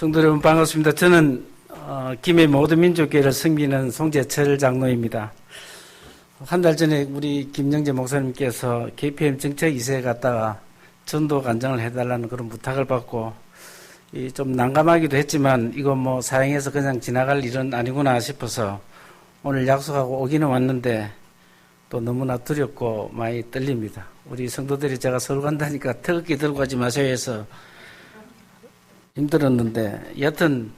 성도 여러분 반갑습니다. 저는 김해 모두민족교회를 섬기는 송재철 장로입니다. 한 달 전에 우리 김영재 목사님께서 KPM 정책 2세에 갔다가 전도 간증을 해달라는 그런 부탁을 받고 좀 난감하기도 했지만 이거 뭐 사행해서 그냥 지나갈 일은 아니구나 싶어서 오늘 약속하고 오기는 왔는데 또 너무나 두렵고 많이 떨립니다. 우리 성도들이 제가 서울 간다니까 태극기 들고 가지 마세요 해서 힘들었는데 여하튼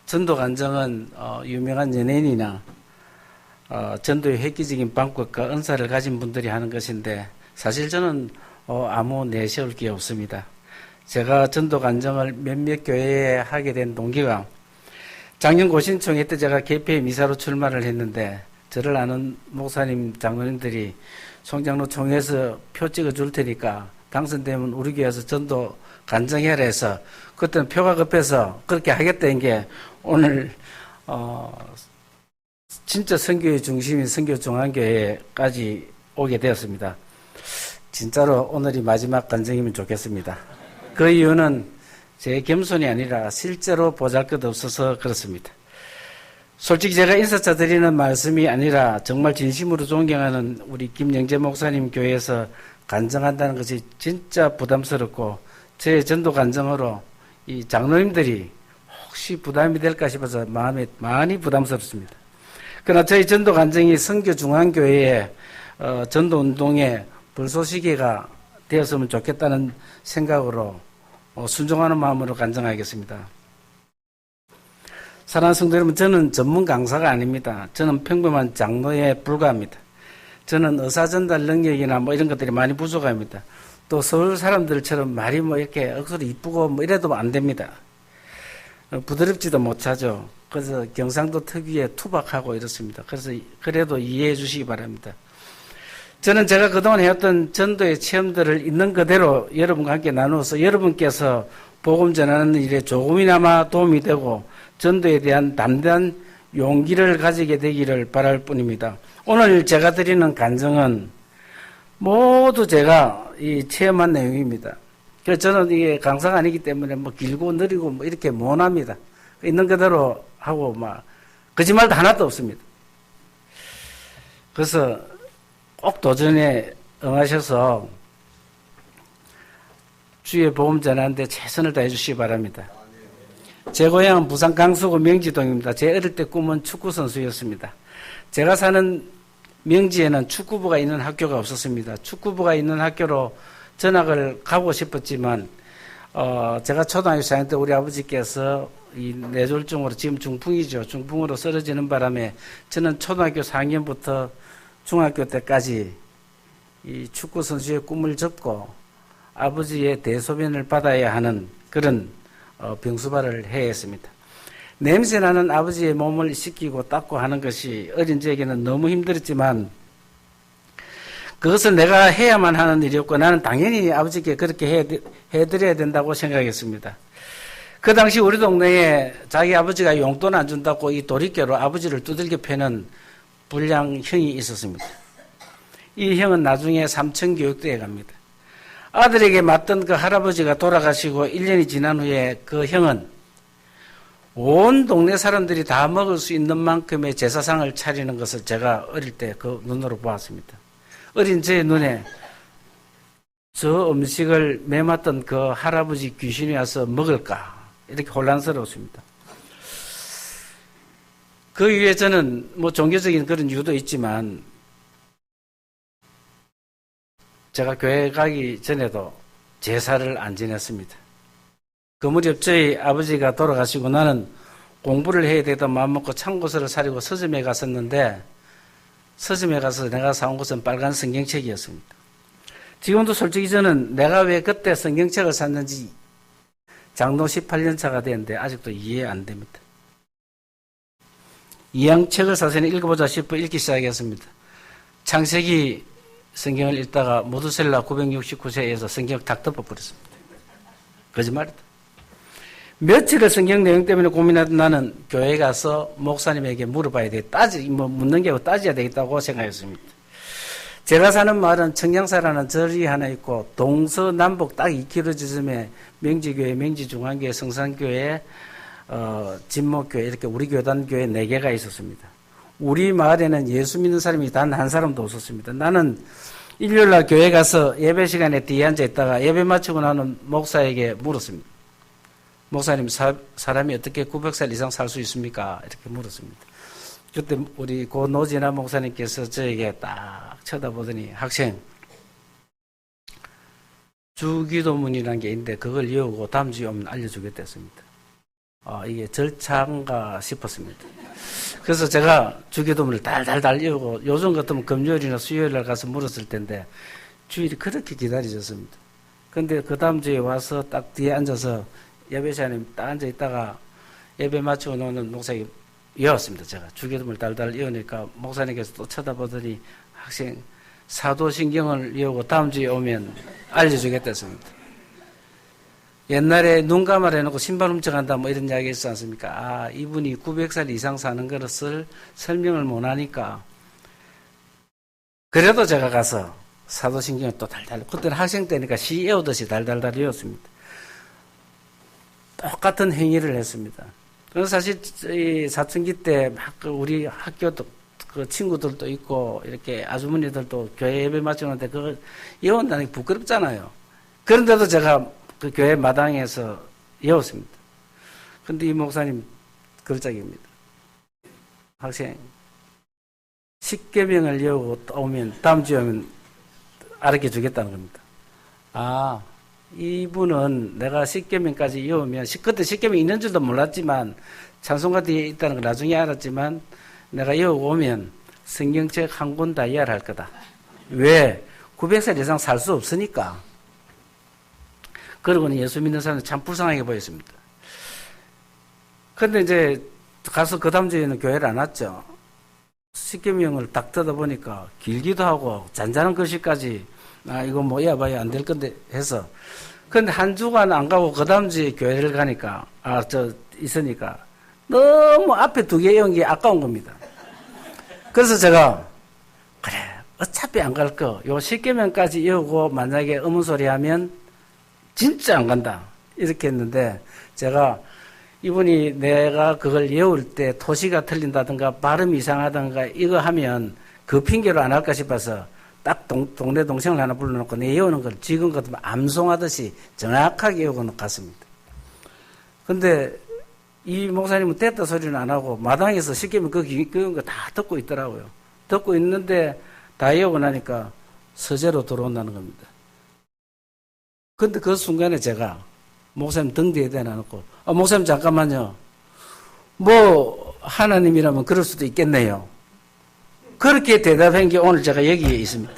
전도 간증은 유명한 연예인이나 전도의 획기적인 방법과 은사를 가진 분들이 하는 것인데 사실 저는 아무 내세울 게 없습니다. 제가 전도 간증을 몇몇 교회에 하게 된 동기가 작년 고신총회 때 제가 KPM 이사로 출마를 했는데 저를 아는 목사님 장로님들이 송장로 총회에서 표 찍어줄 테니까 당선되면 우리 교회에서 전도 간증해라 해서 그때는 표가 급해서 그렇게 하겠다는 게 오늘 진짜 선교의 중심인 선교중앙교회까지 오게 되었습니다. 진짜로 오늘이 마지막 간증이면 좋겠습니다. 그 이유는 제 겸손이 아니라 실제로 보잘것없어서 그렇습니다. 솔직히 제가 인사차 드리는 말씀이 아니라 정말 진심으로 존경하는 우리 김영재 목사님 교회에서 간증한다는 것이 진짜 부담스럽고 제 전도 간증으로 이 장로님들이 혹시 부담이 될까 싶어서 마음이 많이 부담스럽습니다. 그러나 저희 전도 간증이 선교중앙교회의 전도운동의 불쏘시개가 되었으면 좋겠다는 생각으로 순종하는 마음으로 간증하겠습니다. 사랑하는 성도 여러분, 저는 전문 강사가 아닙니다. 저는 평범한 장로에 불과합니다. 저는 의사 전달 능력이나 이런 것들이 많이 부족합니다. 또 서울 사람들처럼 말이 이렇게 억수로 이쁘고 이래도 안 됩니다. 부드럽지도 못하죠. 그래서 경상도 특유의 투박하고 이렇습니다. 그래서 그래도 이해해 주시기 바랍니다. 저는 제가 그동안 해왔던 전도의 체험들을 있는 그대로 여러분과 함께 나누어서 여러분께서 복음 전하는 일에 조금이나마 도움이 되고 전도에 대한 담대한 용기를 가지게 되기를 바랄 뿐입니다. 오늘 제가 드리는 간증은 모두 제가 체험한 내용입니다. 그래서 저는 이게 강사가 아니기 때문에 길고 느리고 이렇게 못합니다. 있는 그대로 하고 거짓말도 하나도 없습니다. 그래서 꼭 도전에 응하셔서 주의 복음 전하는데 최선을 다해 주시기 바랍니다. 제 고향은 부산 강서구 명지동입니다. 제 어릴 때 꿈은 축구선수였습니다. 제가 사는 명지에는 축구부가 있는 학교가 없었습니다. 축구부가 있는 학교로 전학을 가고 싶었지만 제가 초등학교 4학년 때 우리 아버지께서 이 뇌졸중으로 지금 중풍이죠. 중풍으로 쓰러지는 바람에 저는 초등학교 4학년부터 중학교 때까지 이 축구선수의 꿈을 접고 아버지의 대소변을 받아야 하는 그런 병수발을 해야 했습니다. 냄새나는 아버지의 몸을 씻기고 닦고 하는 것이 어린 저에게는 너무 힘들었지만 그것을 내가 해야만 하는 일이었고 나는 당연히 아버지께 그렇게 해드려야 된다고 생각했습니다. 그 당시 우리 동네에 자기 아버지가 용돈 안 준다고 이 도리깨로 아버지를 두들겨 패는 불량 형이 있었습니다. 이 형은 나중에 삼천교육대에 갑니다. 아들에게 맞던 그 할아버지가 돌아가시고 1년이 지난 후에 그 형은 온 동네 사람들이 다 먹을 수 있는 만큼의 제사상을 차리는 것을 제가 어릴 때 그 눈으로 보았습니다. 어린 제 눈에 저 음식을 매맞던 그 할아버지 귀신이 와서 먹을까 이렇게 혼란스러웠습니다. 그 이후에 저는 종교적인 그런 이유도 있지만 제가 교회 가기 전에도 제사를 안 지냈습니다. 그 무렵 저희 아버지가 돌아가시고 나는 공부를 해야 되다 마음먹고 참고서를 사려고 서점에 갔었는데 서점에 가서 내가 사온 것은 빨간 성경책이었습니다. 지금도 솔직히 저는 내가 왜 그때 성경책을 샀는지 장로 18년 차가 됐는데 아직도 이해 안 됩니다. 이양책을 사서 읽어보자 싶어 읽기 시작했습니다. 창세기 성경을 읽다가 모두셀라 969세에서 성경을 탁 덮어버렸습니다. 거짓말이다. 며칠을 성경 내용 때문에 고민하던 나는 교회 가서 목사님에게 물어봐야 돼. 묻는 게 아니고 따져야 되겠다고 생각했습니다. 제가 사는 마을은 청량사라는 절이 하나 있고 동서남북 딱 2km 지점에 명지교회, 명지중앙교회, 성산교회, 진목교회 이렇게 우리 교단교회 4개가 있었습니다. 우리 마을에는 예수 믿는 사람이 단 한 사람도 없었습니다. 나는 일요일날 교회 가서 예배 시간에 뒤에 앉아 있다가 예배 마치고 나는 목사에게 물었습니다. 목사님, 사람이 어떻게 900살 이상 살 수 있습니까? 이렇게 물었습니다. 그때 우리 고 노진아 목사님께서 저에게 딱 쳐다보더니 학생, 주기도문이라는 게 있는데 그걸 외우고 다음 주에 오면 알려주겠다 했습니다. 이게 절차인가 싶었습니다. 그래서 제가 주기도문을 달달달 외우고 요즘 같으면 금요일이나 수요일날 가서 물었을 텐데 주일이 그렇게 기다려졌습니다. 근데 그 다음 주에 와서 딱 뒤에 앉아서 예배 시간에 딱 앉아 있다가 예배 마치고 노는 목사에게 외웠습니다. 제가 주기도문을 달달 외우니까 목사님께서 또 쳐다보더니 학생 사도신경을 외우고 다음 주에 오면 알려주겠다 했습니다. 옛날에 눈 감아라 해놓고 신발 훔쳐간다 뭐 이런 이야기 있지 않습니까? 이분이 900살 이상 사는 것을 설명을 못하니까 그래도 제가 가서 사도신경을 또 달달, 그때는 학생 때니까 시 외우듯이 달달달 외웠습니다. 똑같은 행위를 했습니다. 그래서 사실 이 사춘기 때 막 우리 학교도 그 친구들도 있고 이렇게 아주머니들도 교회 예배 마치는데 그걸 외운다는 게 부끄럽잖아요. 그런데도 제가 그 교회 마당에서 외웠습니다. 근데 이 목사님 글짝입니다. 학생, 십계명을 외우고 오면 다음 주에 오면 알게 주겠다는 겁니다. 이분은 내가 십계명까지 외우면 그때 십계명 있는 줄도 몰랐지만 찬송가 뒤에 있다는 걸 나중에 알았지만 내가 외우고 오면 성경책 한 권 다 이해할 거다. 왜? 900살 이상 살 수 없으니까. 그러고는 예수 믿는 사람은 참 불쌍하게 보였습니다. 근데 이제 가서 그 다음 주에는 교회를 안 왔죠. 십계명을 딱 뜯어보니까 길기도 하고 잔잔한 글씨까지 이거 뭐 외워봐야 안 될 건데 해서 근데 한 주간 안 가고 그 다음 주에 교회를 가니까 있으니까 너무 앞에 2개 외운 게 아까운 겁니다. 그래서 제가 그래 어차피 안 갈 거 요 십계명까지 외우고 만약에 의문소리 하면 진짜 안 간다 이렇게 했는데 제가 이분이 내가 그걸 외울 때 토시가 틀린다든가 발음이 이상하든가 이거 하면 그 핑계로 안 할까 싶어서 딱 동네 동생을 하나 불러놓고 내 외우는 걸 지금 같으면 암송하듯이 정확하게 외우고 갔습니다. 근데 이 목사님은 됐다 소리는 안 하고 마당에서 십계명 그런 거 다 듣고 있더라고요. 듣고 있는데 다 외우고 나니까 서재로 들어온다는 겁니다. 근데 그 순간에 제가 목사님 등 뒤에 대놔놓고 목사님 잠깐만요. 뭐 하나님이라면 그럴 수도 있겠네요. 그렇게 대답한 게 오늘 제가 여기에 있습니다.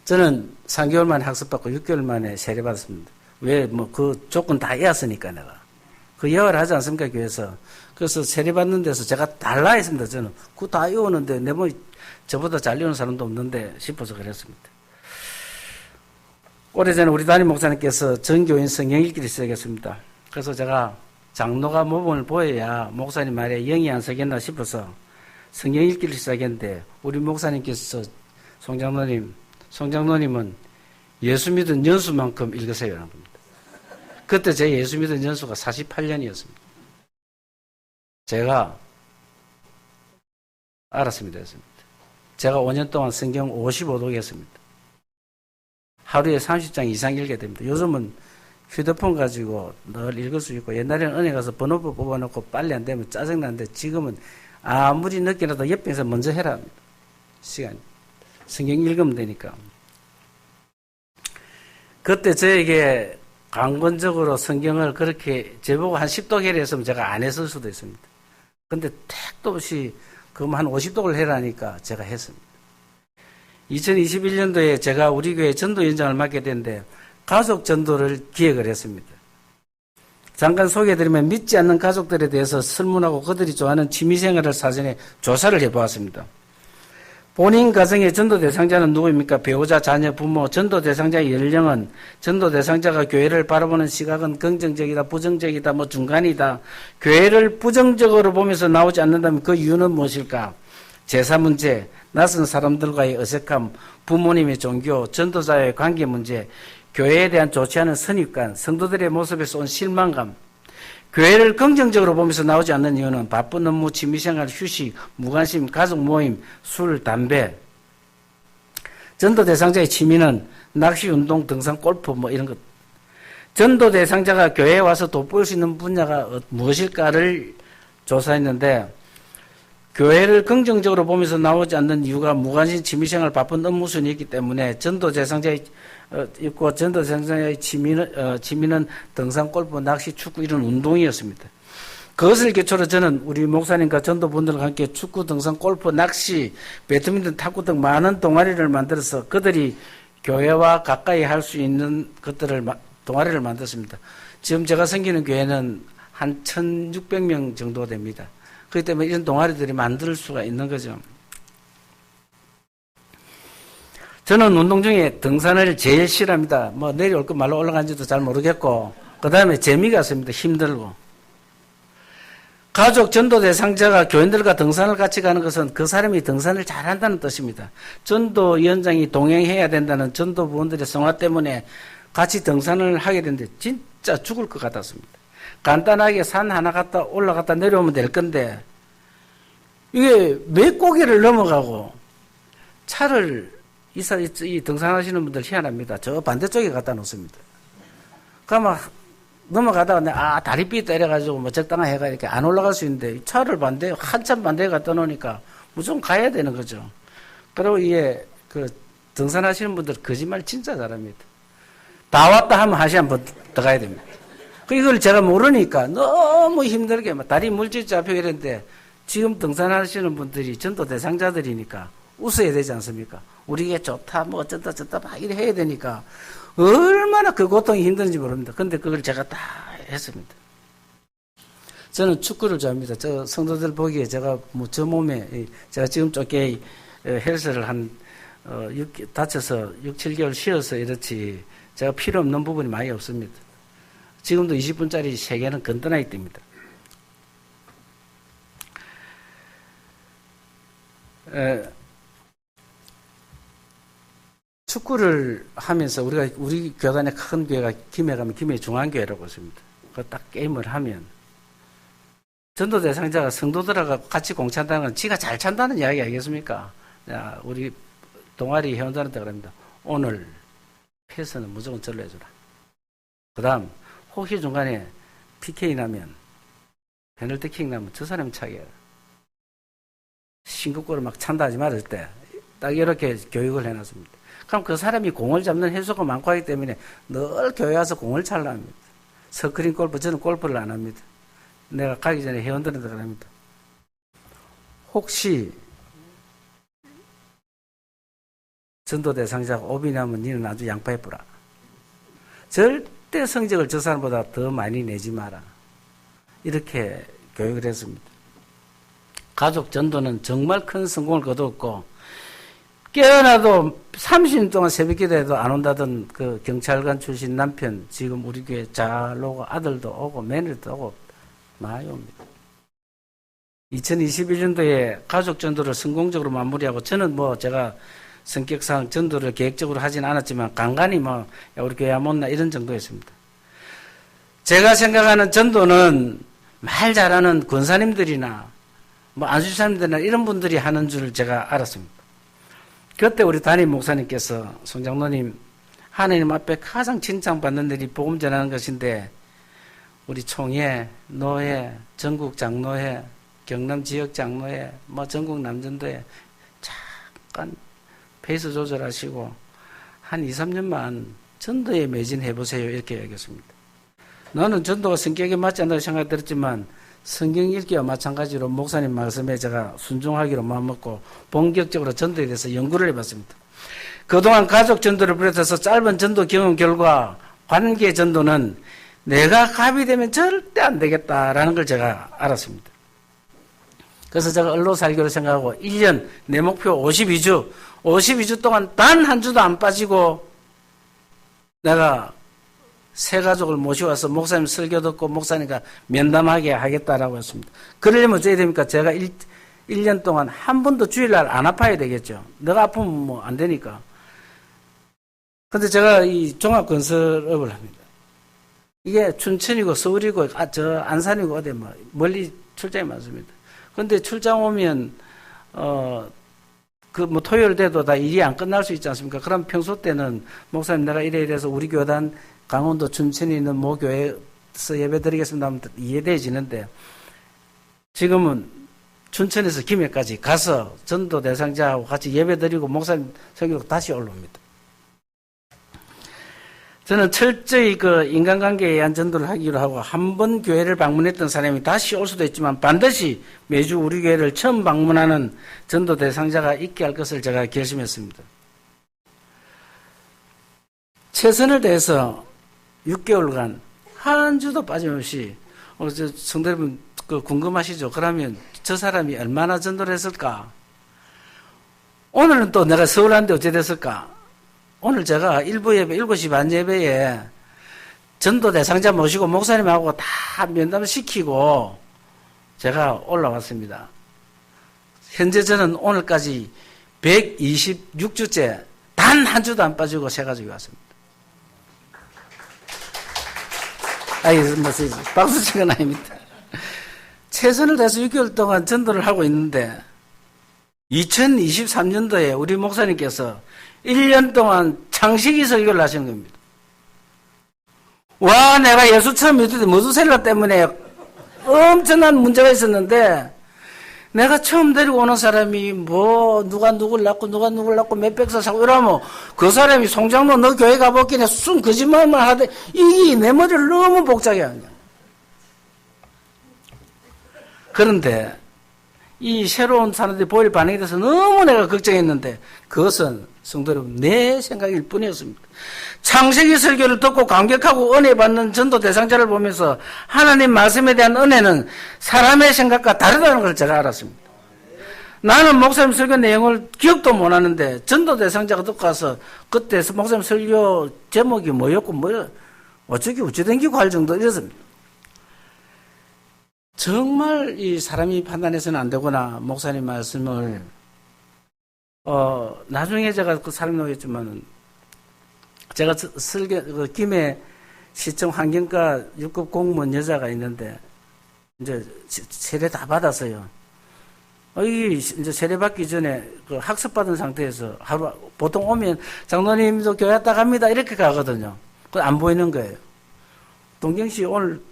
저는 3개월 만에 학습받고 6개월 만에 세례받았습니다. 왜? 그 조건 다 외웠으니까 내가. 그 예화를 하지 않습니까, 교회에서. 그래서 세례받는 데서 제가 달라 했습니다, 저는. 그거 다 외우는데, 저보다 잘 외우는 사람도 없는데 싶어서 그랬습니다. 오래전에 우리 담임 목사님께서 전교인 성경 읽기를 시작했습니다. 그래서 제가 장로가 모범을 보여야 목사님 말에 영이 안 서겠나 싶어서 성경 읽기를 시작했는데 우리 목사님께서 송장로님은 예수 믿은 연수만큼 읽으세요. 라는 겁니다. 그때 제 예수 믿은 연수가 48년이었습니다. 제가 알았습니다. 제가 5년 동안 성경 55독 했습니다. 하루에 30장 이상 읽게 됩니다. 요즘은 휴대폰 가지고 늘 읽을 수 있고 옛날에는 은행 가서 번호표 뽑아놓고 빨리 안 되면 짜증나는데 지금은 아무리 늦게라도 옆에서 먼저 해라 합니다. 시간 성경 읽으면 되니까. 그때 저에게 강권적으로 성경을 그렇게 제보고 한 10독 해라 했으면 제가 안 했을 수도 있습니다. 근데 택도 없이 그럼 한 50독을 해라니까 제가 했습니다. 2021년도에 제가 우리 교회 전도위원장을 맡게 됐는데 가족 전도를 기획을 했습니다. 잠깐 소개해드리면 믿지 않는 가족들에 대해서 설문하고 그들이 좋아하는 취미생활을 사전에 조사를 해보았습니다. 본인 가정의 전도 대상자는 누구입니까? 배우자, 자녀, 부모. 전도 대상자의 연령은, 전도 대상자가 교회를 바라보는 시각은 긍정적이다, 부정적이다, 중간이다. 교회를 부정적으로 보면서 나오지 않는다면 그 이유는 무엇일까? 제사 문제, 낯선 사람들과의 어색함, 부모님의 종교, 전도자의 관계 문제, 교회에 대한 좋지 않은 선입관, 성도들의 모습에서 온 실망감, 교회를 긍정적으로 보면서 나오지 않는 이유는 바쁜 업무, 취미생활, 휴식, 무관심, 가족 모임, 술, 담배. 전도 대상자의 취미는 낚시, 운동, 등산, 골프 뭐 이런 것. 전도 대상자가 교회에 와서 돋보일 수 있는 분야가 무엇일까를 조사했는데 교회를 긍정적으로 보면서 나오지 않는 이유가 무관심, 취미생활, 바쁜 업무 순이 있기 때문에 전도 대상자의 있고 전도 대상자의 취미는 등산, 골프, 낚시, 축구 이런 운동이었습니다. 그것을 기초로 저는 우리 목사님과 전도분들과 함께 축구, 등산, 골프, 낚시, 배드민턴, 탁구 등 많은 동아리를 만들어서 그들이 교회와 가까이 할 수 있는 것들을 동아리를 만들었습니다. 지금 제가 섬기는 교회는 한 1,600명 정도 됩니다. 그렇기 때문에 이런 동아리들이 만들 수가 있는 거죠. 저는 운동 중에 등산을 제일 싫어합니다. 뭐 내려올 거 말로 올라간지도 잘 모르겠고 그 다음에 재미가 없습니다. 힘들고. 가족 전도 대상자가 교인들과 등산을 같이 가는 것은 그 사람이 등산을 잘한다는 뜻입니다. 전도위원장이 동행해야 된다는 전도부원들의 성화 때문에 같이 등산을 하게 됐는데 진짜 죽을 것 같았습니다. 간단하게 산 하나 갔다 올라갔다 내려오면 될 건데 이게 몇 고개를 넘어가고 차를 이 등산하시는 분들 희한합니다. 저 반대쪽에 갖다 놓습니다. 그러면 넘어가다가 다리삐 때려가지고 뭐 적당한 해가 이렇게 안 올라갈 수 있는데 차를 한참 반대에 갖다 놓으니까 무조건 가야 되는 거죠. 그리고 이게 등산하시는 분들 거짓말 진짜 잘합니다. 다 왔다 하면 한 시간 더 가야 됩니다. 이걸 제가 모르니까 너무 힘들게 다리 물질 잡히고 이랬는데 지금 등산하시는 분들이 전도 대상자들이니까 웃어야 되지 않습니까? 우리에게 좋다, 뭐 어쩌다 막 이래 해야 되니까 얼마나 그 고통이 힘든지 모릅니다. 근데 그걸 제가 다 했습니다. 저는 축구를 좋아합니다. 저 성도들 보기에 제가 저 몸에 제가 지금 쫓게 헬스를 다쳐서 6, 7개월 쉬어서 이렇지 제가 필요 없는 부분이 많이 없습니다. 지금도 20분짜리 3개는 건전하게 뜁니다. 축구를 하면서 우리 교단의 큰 교회가 김해 가면 김해 중앙교회라고 있습니다. 그 딱 게임을 하면 전도 대상자가 성도들하고 같이 공찬다는 건 지가 잘 찬다는 이야기 아니겠습니까? 우리 동아리 회원들한테 그럽니다. 오늘 패스는 무조건 절로 해주라. 그 다음 혹시 중간에 PK 나면 페널티킥 나면 저 사람 차게 신국구를 막 찬다 하지 말을 때 딱 이렇게 교육을 해놨습니다. 그럼 그 사람이 공을 잡는 횟수가 많고 하기 때문에 늘 교회 와서 공을 찰라 합니다. 스크린 골프, 저는 골프를 안 합니다. 내가 가기 전에 회원들한테 그럽니다. 혹시 전도 대상자가 오비 나면 니는 아주 양파해보라. 절대 성적을 저 사람보다 더 많이 내지 마라. 이렇게 교육을 했습니다. 가족 전도는 정말 큰 성공을 거두었고 깨어나도 30년 동안 새벽기도해도 안 온다던 그 경찰관 출신 남편 지금 우리 교회 잘 오고 아들도 오고 며느리도 오고 많이 옵니다. 2021년도에 가족 전도를 성공적으로 마무리하고 저는 제가 성격상 전도를 계획적으로 하진 않았지만 간간히 우리 교회 안 못나 이런 정도였습니다. 제가 생각하는 전도는 말 잘하는 권사님들이나 안수사님들이나 이런 분들이 하는 줄 제가 알았습니다. 그때 우리 담임 목사님께서 송장로님 하나님 앞에 가장 칭찬받는 일이 복음 전하는 것인데 우리 총회, 노회, 전국 장로회, 경남 지역 장로회, 전국 남전도회 잠깐 페이스 조절하시고 한 2, 3년만 전도에 매진해보세요. 이렇게 얘기했습니다. 나는 전도가 성격에 맞지 않다고 생각이 들었지만 성경 읽기와 마찬가지로 목사님 말씀에 제가 순종하기로 마음먹고 본격적으로 전도에 대해서 연구를 해봤습니다. 그동안 가족 전도를 비롯해서 짧은 전도 경험 결과 관계 전도는 내가 갑이 되면 절대 안 되겠다라는 걸 제가 알았습니다. 그래서 제가 언로살교를 생각하고 1년 내 목표 52주 동안 단 한 주도 안 빠지고 내가 새 가족을 모셔와서 목사님 설교 듣고 목사님과 면담하게 하겠다라고 했습니다. 그러려면 어찌해야 됩니까? 제가 1년 동안 한 번도 주일날 안 아파야 되겠죠. 내가 아프면 뭐 안 되니까. 근데 제가 이 종합건설업을 합니다. 이게 춘천이고 서울이고 저 안산이고 어디 뭐 멀리 출장이 많습니다. 근데 출장 오면 그 뭐 토요일 돼도 다 일이 안 끝날 수 있지 않습니까? 그럼 평소 때는 목사님 내가 이래서 우리 교단 강원도 춘천에 있는 모 교회에서 예배 드리겠습니다 하면 이해되지는데 지금은 춘천에서 김해까지 가서 전도 대상자하고 같이 예배 드리고 목사님 설교 다시 올라옵니다. 저는 철저히 그 인간관계에 의한 전도를 하기로 하고 한 번 교회를 방문했던 사람이 다시 올 수도 있지만 반드시 매주 우리 교회를 처음 방문하는 전도 대상자가 있게 할 것을 제가 결심했습니다. 최선을 다해서 6개월간 한 주도 빠짐없이 성도 여러분 그 궁금하시죠? 그러면 저 사람이 얼마나 전도를 했을까? 오늘은 또 내가 서울 왔는데 어찌 됐을까? 오늘 제가 일부 예배, 7시 반 예배에 전도 대상자 모시고 목사님하고 다 면담 시키고 제가 올라왔습니다. 현재 저는 오늘까지 126주째 단 한 주도 안 빠지고 새 가지고 왔습니다. 박수 친 건 아닙니다. 최선을 다해서 6개월 동안 전도를 하고 있는데 2023년도에 우리 목사님께서 1년 동안 창식이 설교를 하시는 겁니다. 와, 내가 예수 처음 믿을 때 머두셀라 때문에 엄청난 문제가 있었는데 내가 처음 데리고 오는 사람이 뭐 누가 누굴 낳고 몇백 살 사고 이러면 그 사람이 송장로 너 교회 가봤기네 순 거짓말만 하되 이게 내 머리를 너무 복잡하게 하냐. 그런데 이 새로운 사람들이 보일 반응에 대해서 너무 내가 걱정했는데 그것은 성도 여러분 내 생각일 뿐이었습니다. 창세기 설교를 듣고 감격하고 은혜 받는 전도 대상자를 보면서 하나님 말씀에 대한 은혜는 사람의 생각과 다르다는 걸 제가 알았습니다. 나는 목사님 설교 내용을 기억도 못 하는데 전도 대상자가 듣고 와서 그때 목사님 설교 제목이 뭐였고 어찌 된기고 할 정도 이랬습니다. 정말 이 사람이 판단해서는 안 되구나. 목사님 말씀을 나중에 제가 그 설명하겠지만은 제가 그 김해 시청 환경과 6급 공무원 여자가 있는데 이제 세례 다 받았어요. 이게 이제 세례 받기 전에 그 학습 받은 상태에서 하루 보통 오면 장로님도 교회 왔다 갑니다 이렇게 가거든요. 그 안 보이는 거예요. 동경 씨 오늘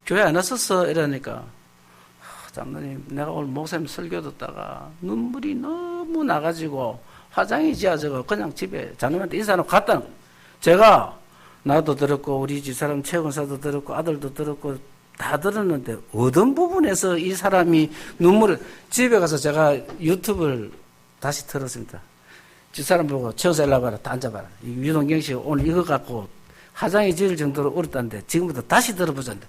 교회 안 왔었어 이러니까 장로님 내가 오늘 목사님 설교 듣다가 눈물이 너무 나가지고 화장이 지어져서 그냥 집에 장로님한테 인사하고 갔다. 제가 나도 들었고 우리 집사람 최근사도 들었고 아들도 들었고 다 들었는데 어떤 부분에서 이 사람이 눈물을 집에 가서 제가 유튜브를 다시 틀었습니다. 집사람 보고 최근사 일로 와봐라 앉아봐라. 유동경 씨 오늘 이거 갖고 화장이 지을 정도로 울었다는데 지금부터 다시 들어보자는데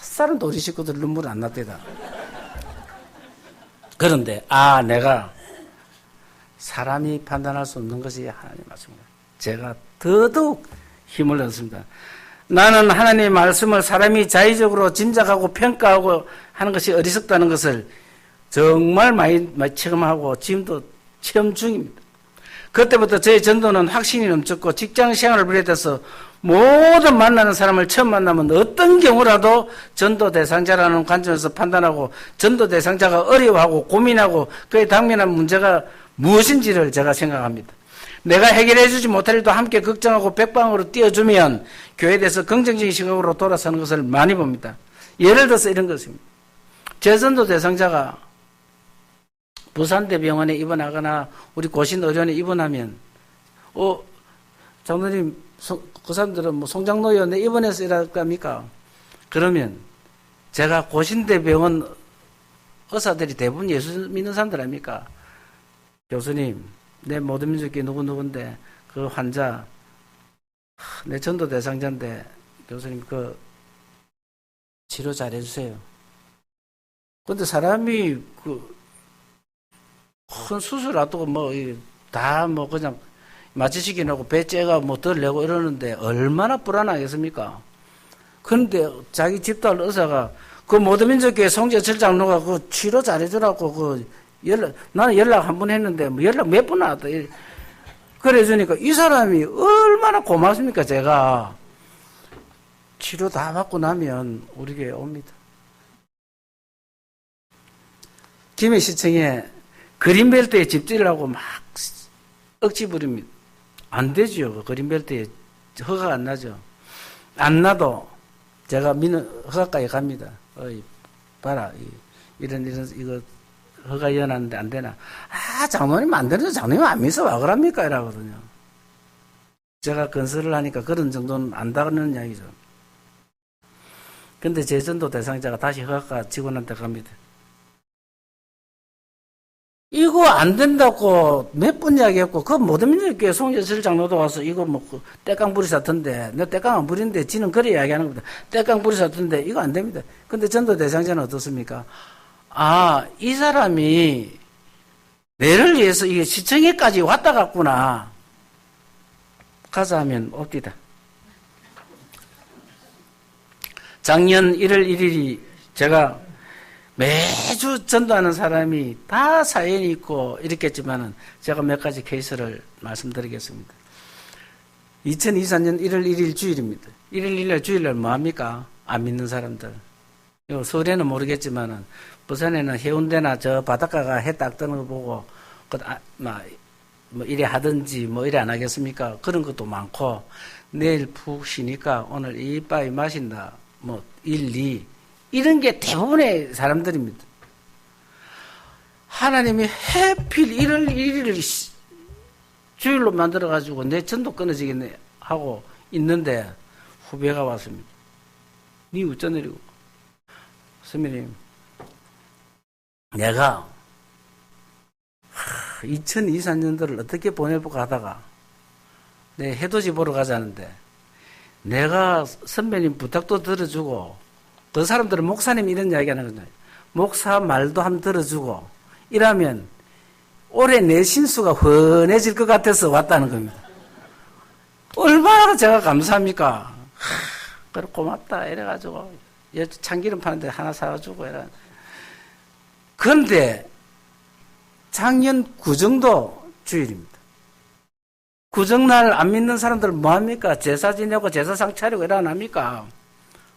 사람도 우리 식구들 눈물 안 났대다. 그런데 내가 사람이 판단할 수 없는 것이 하나님 말씀입니다. 제가 더더욱 힘을 얻습니다. 나는 하나님의 말씀을 사람이 자의적으로 짐작하고 평가하고 하는 것이 어리석다는 것을 정말 많이 체험하고 지금도 체험 중입니다. 그때부터 저의 전도는 확신이 넘쳤고 직장 생활을 비롯해서 모든 만나는 사람을 처음 만나면 어떤 경우라도 전도 대상자라는 관점에서 판단하고 전도 대상자가 어려워하고 고민하고 그에 당면한 문제가 무엇인지를 제가 생각합니다. 내가 해결해 주지 못할 일도 함께 걱정하고 백방으로 띄워주면 교회에 대해서 긍정적인 시각으로 돌아서는 것을 많이 봅니다. 예를 들어서 이런 것입니다. 제 전도 대상자가 부산대병원에 입원하거나 우리 고신의료원에 입원하면 장로님 그 사람들은 뭐 송장로의원에 입원해서 일할 겁니까? 그러면 제가 고신대병원 의사들이 대부분 예수 믿는 사람들 아닙니까? 교수님 내 모든 민족이 누구누구인데 그 환자 내 전도 대상자인데 교수님 그 치료 잘 해주세요. 근데 사람이 큰 수술 앞두고 다 그냥 마취시키 놓고 배 째가 덜 내고 이러는데 얼마나 불안하겠습니까? 그런데 자기 집도할 의사가 그 모두민족교회 송재철 장로가 그 치료 잘해주라고 나는 연락 한 번 했는데 뭐 연락 몇 번 왔다. 그래주니까 이 사람이 얼마나 고맙습니까? 제가 치료 다 받고 나면 우리 교회 옵니다. 김해시청에 그린벨트에 집 지으려고 막 억지 부립니다. 안 되죠. 그 그린벨트에 허가가 안 나죠. 안 나도 제가 허가까지 갑니다. 어이, 봐라. 이거 허가 이어놨는데 안 되나. 장로님 안 되는데 장로님 안 믿어 와 그럽니까? 이러거든요. 제가 건설을 하니까 그런 정도는 안다는 이야기죠. 근데 제 전도 대상자가 다시 허가 직원한테 갑니다. 이거 안 된다고 몇 번 이야기했고, 그 모든민족교회 송재철 장로도 와서 이거 뭐, 떼깡 부리사던데, 내 떼깡 안 부리는데 지는 그래 이야기하는 겁니다. 떼깡 부리사던데 이거 안 됩니다. 근데 전도 대상자는 어떻습니까? 이 사람이 내를 위해서 이게 시청에까지 왔다 갔구나. 가자 하면 옵디다. 작년 1월 1일이 제가 매주 전도하는 사람이 다 사연이 있고 이랬겠지만은 제가 몇 가지 케이스를 말씀드리겠습니다. 2024년 1월 1일 주일입니다. 1월 1일 주일날 뭐합니까? 안 믿는 사람들. 서울에는 모르겠지만은 부산에는 해운대나 저 바닷가가 해 딱 뜨는 거 보고 뭐 이래 하든지 뭐 이래 안 하겠습니까? 그런 것도 많고 내일 푹 쉬니까 오늘 이빠이 마신다. 뭐 1, 2 이런 게 대부분의 사람들입니다. 하나님이 해필 1월 1일을 주일로 만들어가지고 내 전도 끊어지겠네 하고 있는데 후배가 왔습니다. 니 어쩌내리고 선배님 내가 2024년도를 어떻게 보내볼까 하다가 내 해돋이 보러 가자는데 내가 선배님 부탁도 들어주고 그 사람들은 목사님 이런 이야기 하는 거잖아요. 목사 말도 한번 들어주고 이러면 올해 내 신수가 훤해질 것 같아서 왔다는 겁니다. 얼마나 제가 감사합니까? 그래 고맙다 이래가지고 참기름 파는데 하나 사가지고 이래. 그런데 작년 구정도 주일입니다. 구정날 안 믿는 사람들 뭐합니까? 제사 지내고 제사상 차리고 이래 안 합니까?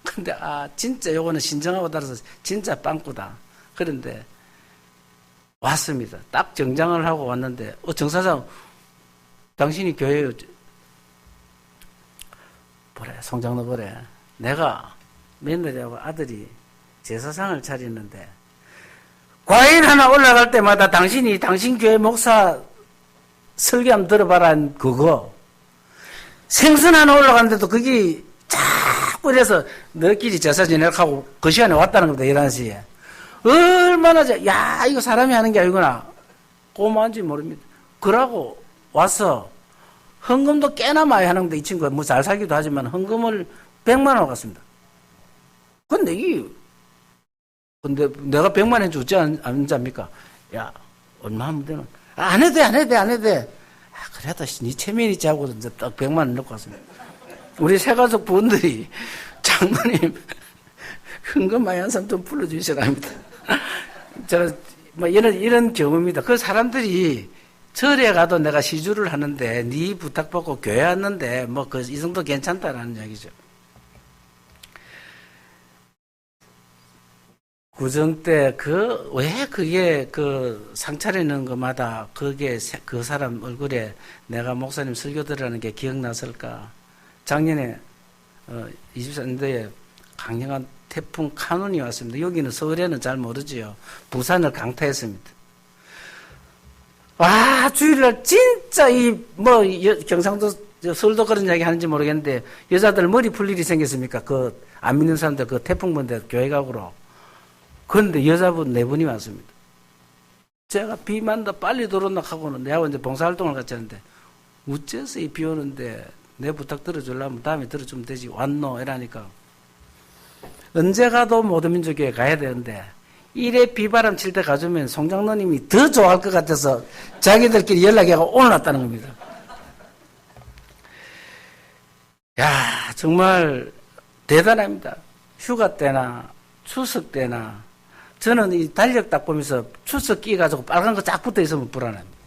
근데 진짜 요거는 신정하고 따라서 진짜 빵꾸다. 그런데 왔습니다. 딱 정장을 하고 왔는데 정사장 당신이 교회에 보래 송장로 보래 내가 며느리하고 아들이 제사상을 차리는데 과일 하나 올라갈 때마다 당신 교회 목사 설교 한번 들어봐라 그거 생선 하나 올라갔는데도 그게 자꾸 이래서 너끼리 제사 지내려고 하고 그 시간에 왔다는 겁니다. 11시에. 얼마나 이거 사람이 하는 게 아니구나. 고마운지 모릅니다. 그러고 와서 헌금도 꽤나 많이 하는데 이 친구가 뭐 잘 살기도 하지만 헌금을 100만 원 갔습니다. 근데 내가 100만 원 주지 않습니까? 야, 얼마 하면 되나? 안 해도 돼. 그래도 니 체면이지 하고 이제 딱 100만 원 넣고 왔습니다. 우리 새가족 분들이 장로님 헌금 많이 한 사람 좀 불러주셔야 합니다. 제가 뭐 이런 경우입니다. 그 사람들이 절에 가도 내가 시주를 하는데 네 부탁받고 교회 왔는데 뭐 이 정도 괜찮다라는 이야기죠. 구정 때 왜 그게 상 차리는 것마다 그게 그 사람 얼굴에 내가 목사님 설교 들으라는 게 기억났을까? 작년에 24년도에 강력한 태풍 카눈이 왔습니다. 여기는 서울에는 잘 모르지요. 부산을 강타했습니다. 와, 주일날 진짜 경상도, 서울도 그런 이야기 하는지 모르겠는데, 여자들 머리 풀 일이 생겼습니까? 안 믿는 사람들 태풍 본데 교회 가고로. 그런데 여자분 4분이 왔습니다. 제가 비 만다 빨리 들어온다 하고는 내하고 이제 봉사활동을 같이 하는데, 어째서 이 비 오는데 내 부탁 들어주려면 다음에 들어주면 되지. 왔노? 이러니까. 언제 가도 모두민족교회 가야 되는데, 이래 비바람 칠 때 가주면 송장로님이 더 좋아할 것 같아서 자기들끼리 연락해서 오늘 왔다는 겁니다. 야, 정말 대단합니다. 휴가 때나 추석 때나 저는 이 달력 딱 보면서 추석 끼 가지고 빨간 거 쫙 붙어 있으면 불안합니다.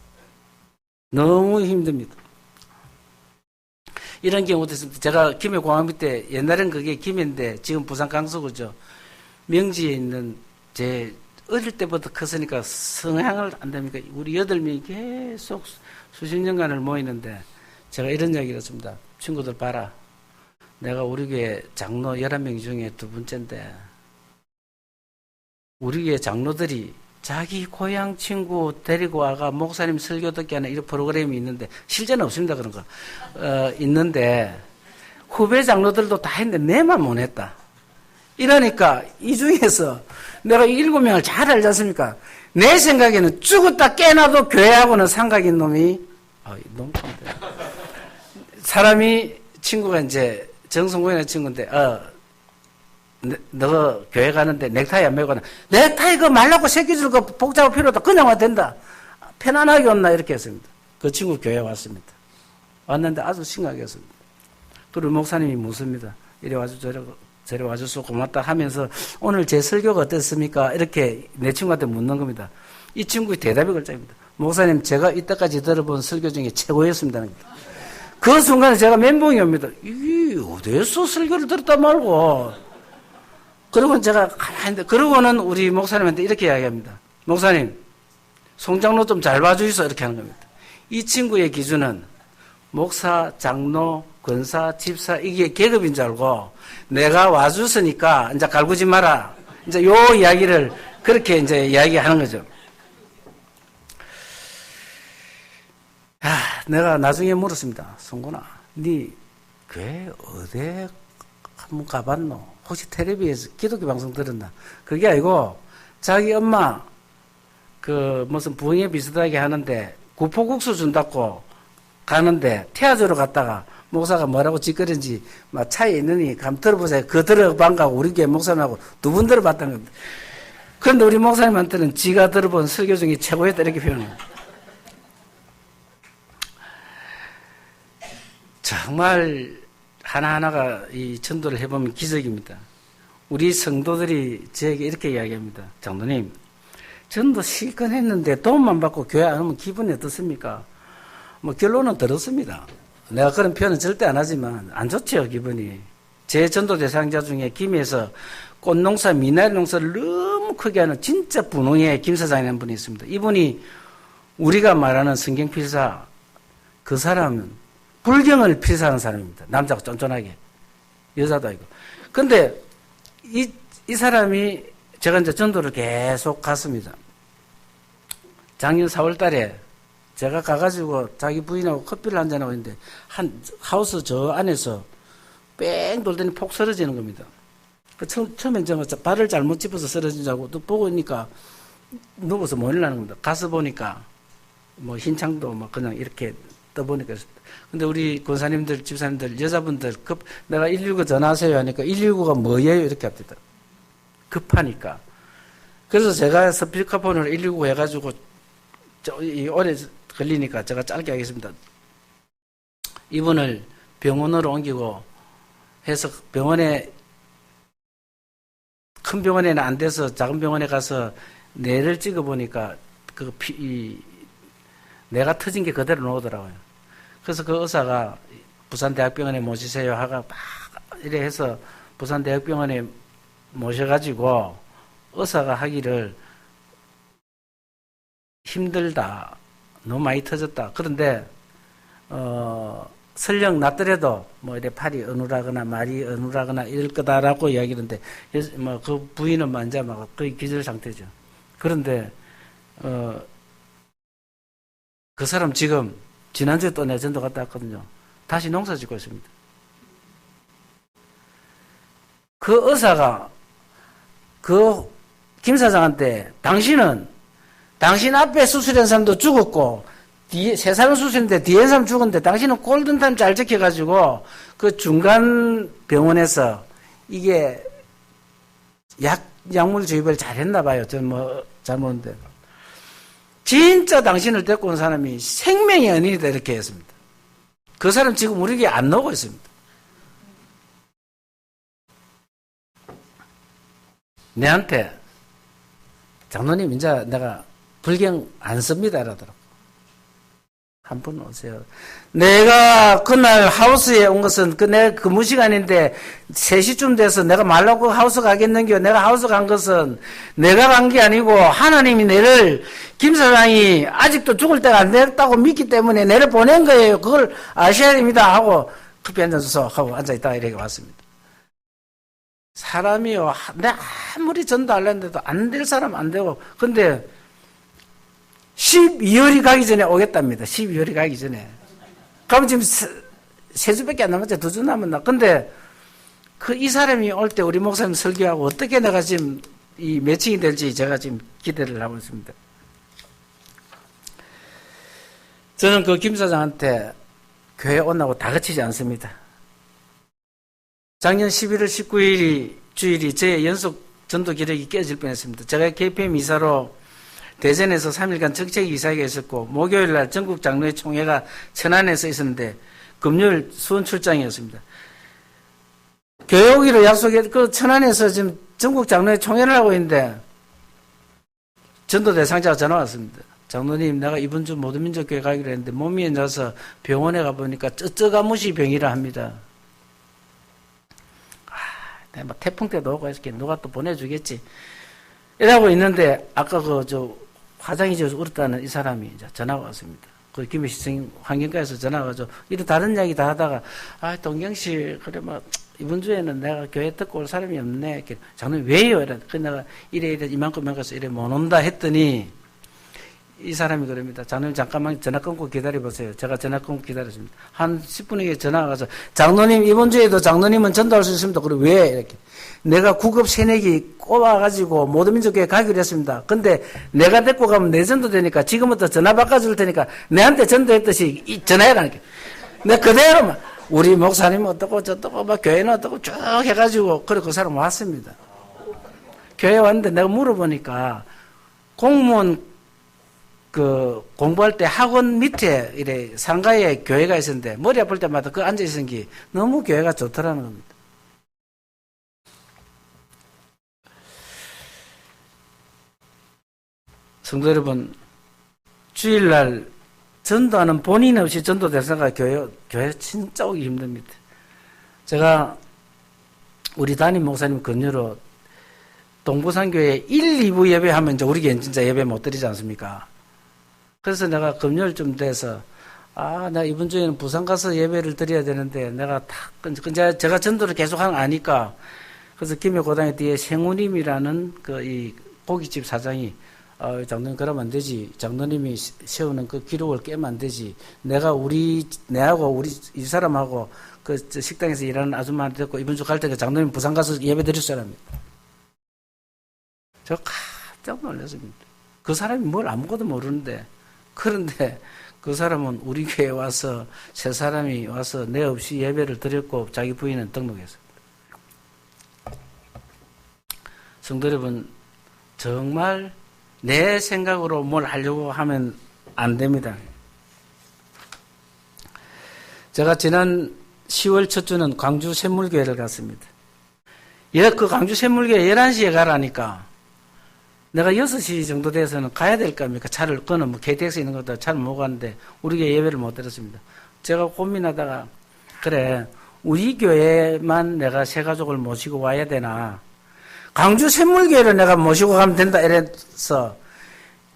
너무 힘듭니다. 이런 경우도 있습니다. 제가 김해 공항 때 옛날엔 그게 김해인데 지금 부산 강서구죠. 명지에 있는 제 어릴 때부터 컸으니까 성향을 안 됩니까? 우리 8명이 계속 수십 년간을 모이는데 제가 이런 이야기를 했습니다. 친구들 봐라. 내가 우리 교회 장로 11명 중에 두 번째인데 우리 교회 장로들이 자기 고향 친구 데리고 와가 목사님 설교 듣게 하는 이런 프로그램이 있는데 실제는 없습니다. 그런 거. 있는데 후배 장로들도 다 했는데 내만 못 했다. 이러니까 이 중에서 내가 7명을 잘 알지 않습니까? 내 생각에는 죽었다 깨나도 교회하고는 상관이 있는 놈이 너무 사람이 친구가 이제 정성고이라는 친구인데 너 교회 가는데 넥타이 안 메고 가나? 넥타이 그거 말라고 새끼줄 거 복잡할 필요 없다. 그냥 와도 된다. 편안하게 온나 이렇게 했습니다. 그 친구 교회 왔습니다. 왔는데 아주 심각했습니다. 그리고 목사님이 묻습니다. 이리 와줘 저리 와줘서 고맙다 하면서 오늘 제 설교가 어땠습니까? 이렇게 내 친구한테 묻는 겁니다. 이 친구의 대답이 걸작입니다. 목사님 제가 이때까지 들어본 설교 중에 최고였습니다. 그 순간에 제가 멘붕이 옵니다. 이게 어디서 설교를 들었다 말고. 그러고는 제가 가만히 있는데, 그러고는 우리 목사님한테 이렇게 이야기합니다. 목사님, 송장로 좀 잘 봐주시소. 이렇게 하는 겁니다. 이 친구의 기준은 목사, 장로, 권사, 집사, 이게 계급인 줄 알고, 내가 와줬으니까, 이제 갈구지 마라. 이제 요 이야기를 그렇게 이제 이야기하는 거죠. 내가 나중에 물었습니다. 송구나, 니 교회 어디 한번 가봤노? 혹시 텔레비에서 기독교 방송 들었나? 그게 아니고 자기 엄마 그 무슨 부흥회 비슷하게 하는데 구포국수 준다고 가는데 태아주러 갔다가 목사가 뭐라고 짓거린지 막 차에 있느니 감 들어보세요. 그 들어반가고 우리 교회 목사님하고 두 분 들어봤다는 겁니다. 그런데 우리 목사님한테는 지가 들어본 설교 중에 최고였다 이렇게 표현해요. 정말 하나하나가 이 전도를 해보면 기적입니다. 우리 성도들이 저에게 이렇게 이야기합니다. 장로님, 전도 실컷 했는데 도움만 받고 교회 안 오면 기분이 어떻습니까? 뭐 결론은 들었습니다. 내가 그런 표현은 절대 안 하지만 안 좋죠, 기분이. 제 전도 대상자 중에 김해에서 꽃농사, 미나리 농사를 너무 크게 하는 진짜 분홍의 김 사장이라는 분이 있습니다. 이분이 우리가 말하는 성경 필사, 그 사람은 불경을 필사하는 사람입니다. 남자가 쫀쫀하게. 여자도 아니고. 근데 이 사람이 제가 이제 전도를 계속 갔습니다. 작년 4월 달에 제가 가가지고 자기 부인하고 커피를 한잔하고 있는데 한 하우스 저 안에서 뺑 돌더니 폭 쓰러지는 겁니다. 처음엔 제가 발을 잘못 짚어서 쓰러진 줄 알고 또 보고 있으니까 누워서 못 일어나는 겁니다. 가서 보니까 뭐 흰창도 뭐 그냥 이렇게 떠보니까. 근데 우리 권사님들, 집사님들, 여자분들 내가 119 전화하세요 하니까 119가 뭐예요? 이렇게 합니다. 급하니까. 그래서 제가 스피커폰으로 119 해가지고 오래 걸리니까 제가 짧게 하겠습니다. 이분을 병원으로 옮기고 해서 병원에 큰 병원에는 안 돼서 작은 병원에 가서 뇌를 찍어보니까 뇌가 터진 게 그대로 나오더라고요. 그래서 그 의사가 부산대학병원에 모시세요 하가 막 이래 해서 부산대학병원에 모셔가지고 의사가 하기를 힘들다. 너무 많이 터졌다. 그런데 설령 낫더라도 뭐 이래 팔이 어눌하거나 말이 어눌하거나 이럴 거다라고 이야기하는데 뭐 그 부인은 만자 막 거의 기절 상태죠. 그런데 그 사람 지금 지난주에 또 내 전도 갔다 왔거든요. 다시 농사 짓고 있습니다. 그 의사가 그 김 사장한테 당신은 당신 앞에 수술한 사람도 죽었고 뒤에 세 사람 수술했는데 뒤에 사람 죽었는데 당신은 골든타임 잘 지켜가지고 그 중간 병원에서 이게 약물 주입을 잘했나 봐요. 저는 뭐 잘못인데. 진짜 당신을 데리고 온 사람이 생명의 은인이다 이렇게 했습니다. 그 사람 지금 우리에게 안 나오고 있습니다. 내한테 장로님 이제 내가 불경 안 씁니다 이러더라고. 한 번 오세요. 내가 그날 하우스에 온 것은 내 근무 시간인데 3시쯤 돼서 내가 말라고 하우스 가겠는겨. 내가 하우스 간 것은 내가 간 게 아니고 하나님이 내를 김 사장이 아직도 죽을 때가 안 됐다고 믿기 때문에 내를 보낸 거예요. 그걸 아셔야 됩니다 하고 커피 한잔 줘서 하고 앉아있다가 이렇게 왔습니다. 사람이요, 내가 아무리 전도하려는데도 안 될 사람 안 되고, 근데 12월이 가기 전에 오겠답니다. 12월이 가기 전에. 그럼 지금 세 주밖에 안 남았죠. 2주 남았나. 근데 이 사람이 올 때 우리 목사님 설교하고 어떻게 내가 지금 이 매칭이 될지 제가 지금 기대를 하고 있습니다. 저는 그 김 사장한테 교회 온다고 다그치지 않습니다. 작년 11월 19일이 주일이 제 연속 전도 기록이 깨질 뻔했습니다. 제가 KPM 이사로 대전에서 3일간 정책 이사회가 있었고 목요일 날 전국 장로회 총회가 천안에서 있었는데 금요일 수원 출장이었습니다. 교회 오기로 약속해 그 천안에서 지금 전국 장로회 총회를 하고 있는데 전도 대상자가 전화 왔습니다. 장로님, 내가 이번 주 모두민족교회 가기로 했는데 몸이 안 좋아서 병원에 가보니까 쩌쩌가무시 병이라 합니다. 내가 막 태풍 때도 오고 해서 누가 또 보내주겠지. 이러고 있는데 아까 화장이 져서 울었다는 이 사람이 이제 전화가 왔습니다. 그 김해시청 환경과에서 전화가 와서 이런 다른 이야기 다 하다가 동경씨 그래 이번 주에는 내가 교회 듣고 올 사람이 없네. 이렇게 장로님 왜요? 이래. 그래서 내가 이래 이만큼 가서 이래 못 온다 했더니 이 사람이 그럽니다. 장로님 잠깐만 전화 끊고 기다려보세요. 제가 전화 끊고 기다렸습니다. 한 10분에 전화가 와서 장로님 이번 주에도 장로님은 전도할 수 있습니다. 그래 왜? 이렇게. 내가 구급 새내기 꼽아가지고 모두민족교회 가기로 했습니다. 근데 내가 데리고 가면 내 전도 되니까 지금부터 전화 바꿔줄 테니까 내한테 전도했듯이 전화해라. 내가 그대로 우리 목사님 어떻고 저떻고 교회는 어떻고 쭉 해가지고 그래 그 사람 왔습니다. 교회 왔는데 내가 물어보니까 공무원 공부할 때 학원 밑에 이래 상가에 교회가 있었는데 머리 아플 때마다 그 앉아 있는 게 너무 교회가 좋더라는 겁니다. 성도 여러분, 주일날 전도하는 본인 없이 전도 대상가 교회 진짜 오기 힘듭니다. 제가 우리 담임 목사님 권유로 동부산교회 1, 2부 예배하면 이제 우리 교회는 진짜 예배 못 드리지 않습니까? 그래서 내가 금요일쯤 돼서 나 이번 주에는 부산 가서 예배를 드려야 되는데 내가 제가 전도를 계속 하는 거 아니까 그래서 김해고등학교 뒤에 생우님이라는 이 고깃집 사장이 장로님 그러면 안 되지. 장로님이 세우는 그 기록을 깨면 안 되지. 내하고 이 사람하고 식당에서 일하는 아줌마한테 듣고 이번 주 갈 때 장로님 부산 가서 예배 드릴 사람입니다. 저 깜짝 놀랐습니다. 그 사람이 뭘 아무것도 모르는데 그런데 그 사람은 우리 교회에 와서 세 사람이 와서 내 없이 예배를 드렸고 자기 부인은 등록했습니다. 성도 여러분, 정말 내 생각으로 뭘 하려고 하면 안 됩니다. 제가 지난 10월 첫 주는 광주 샘물교회를 갔습니다. 그 광주 샘물교회 11시에 가라니까 내가 6시 정도 돼서는 가야 될 거 아닙니까? 차를 끊어, KTX 있는 것도 차를 못 가는데, 우리 교회 예배를 못 드렸습니다. 제가 고민하다가, 그래, 우리 교회만 내가 새 가족을 모시고 와야 되나? 광주 샘물교회를 내가 모시고 가면 된다, 이래서,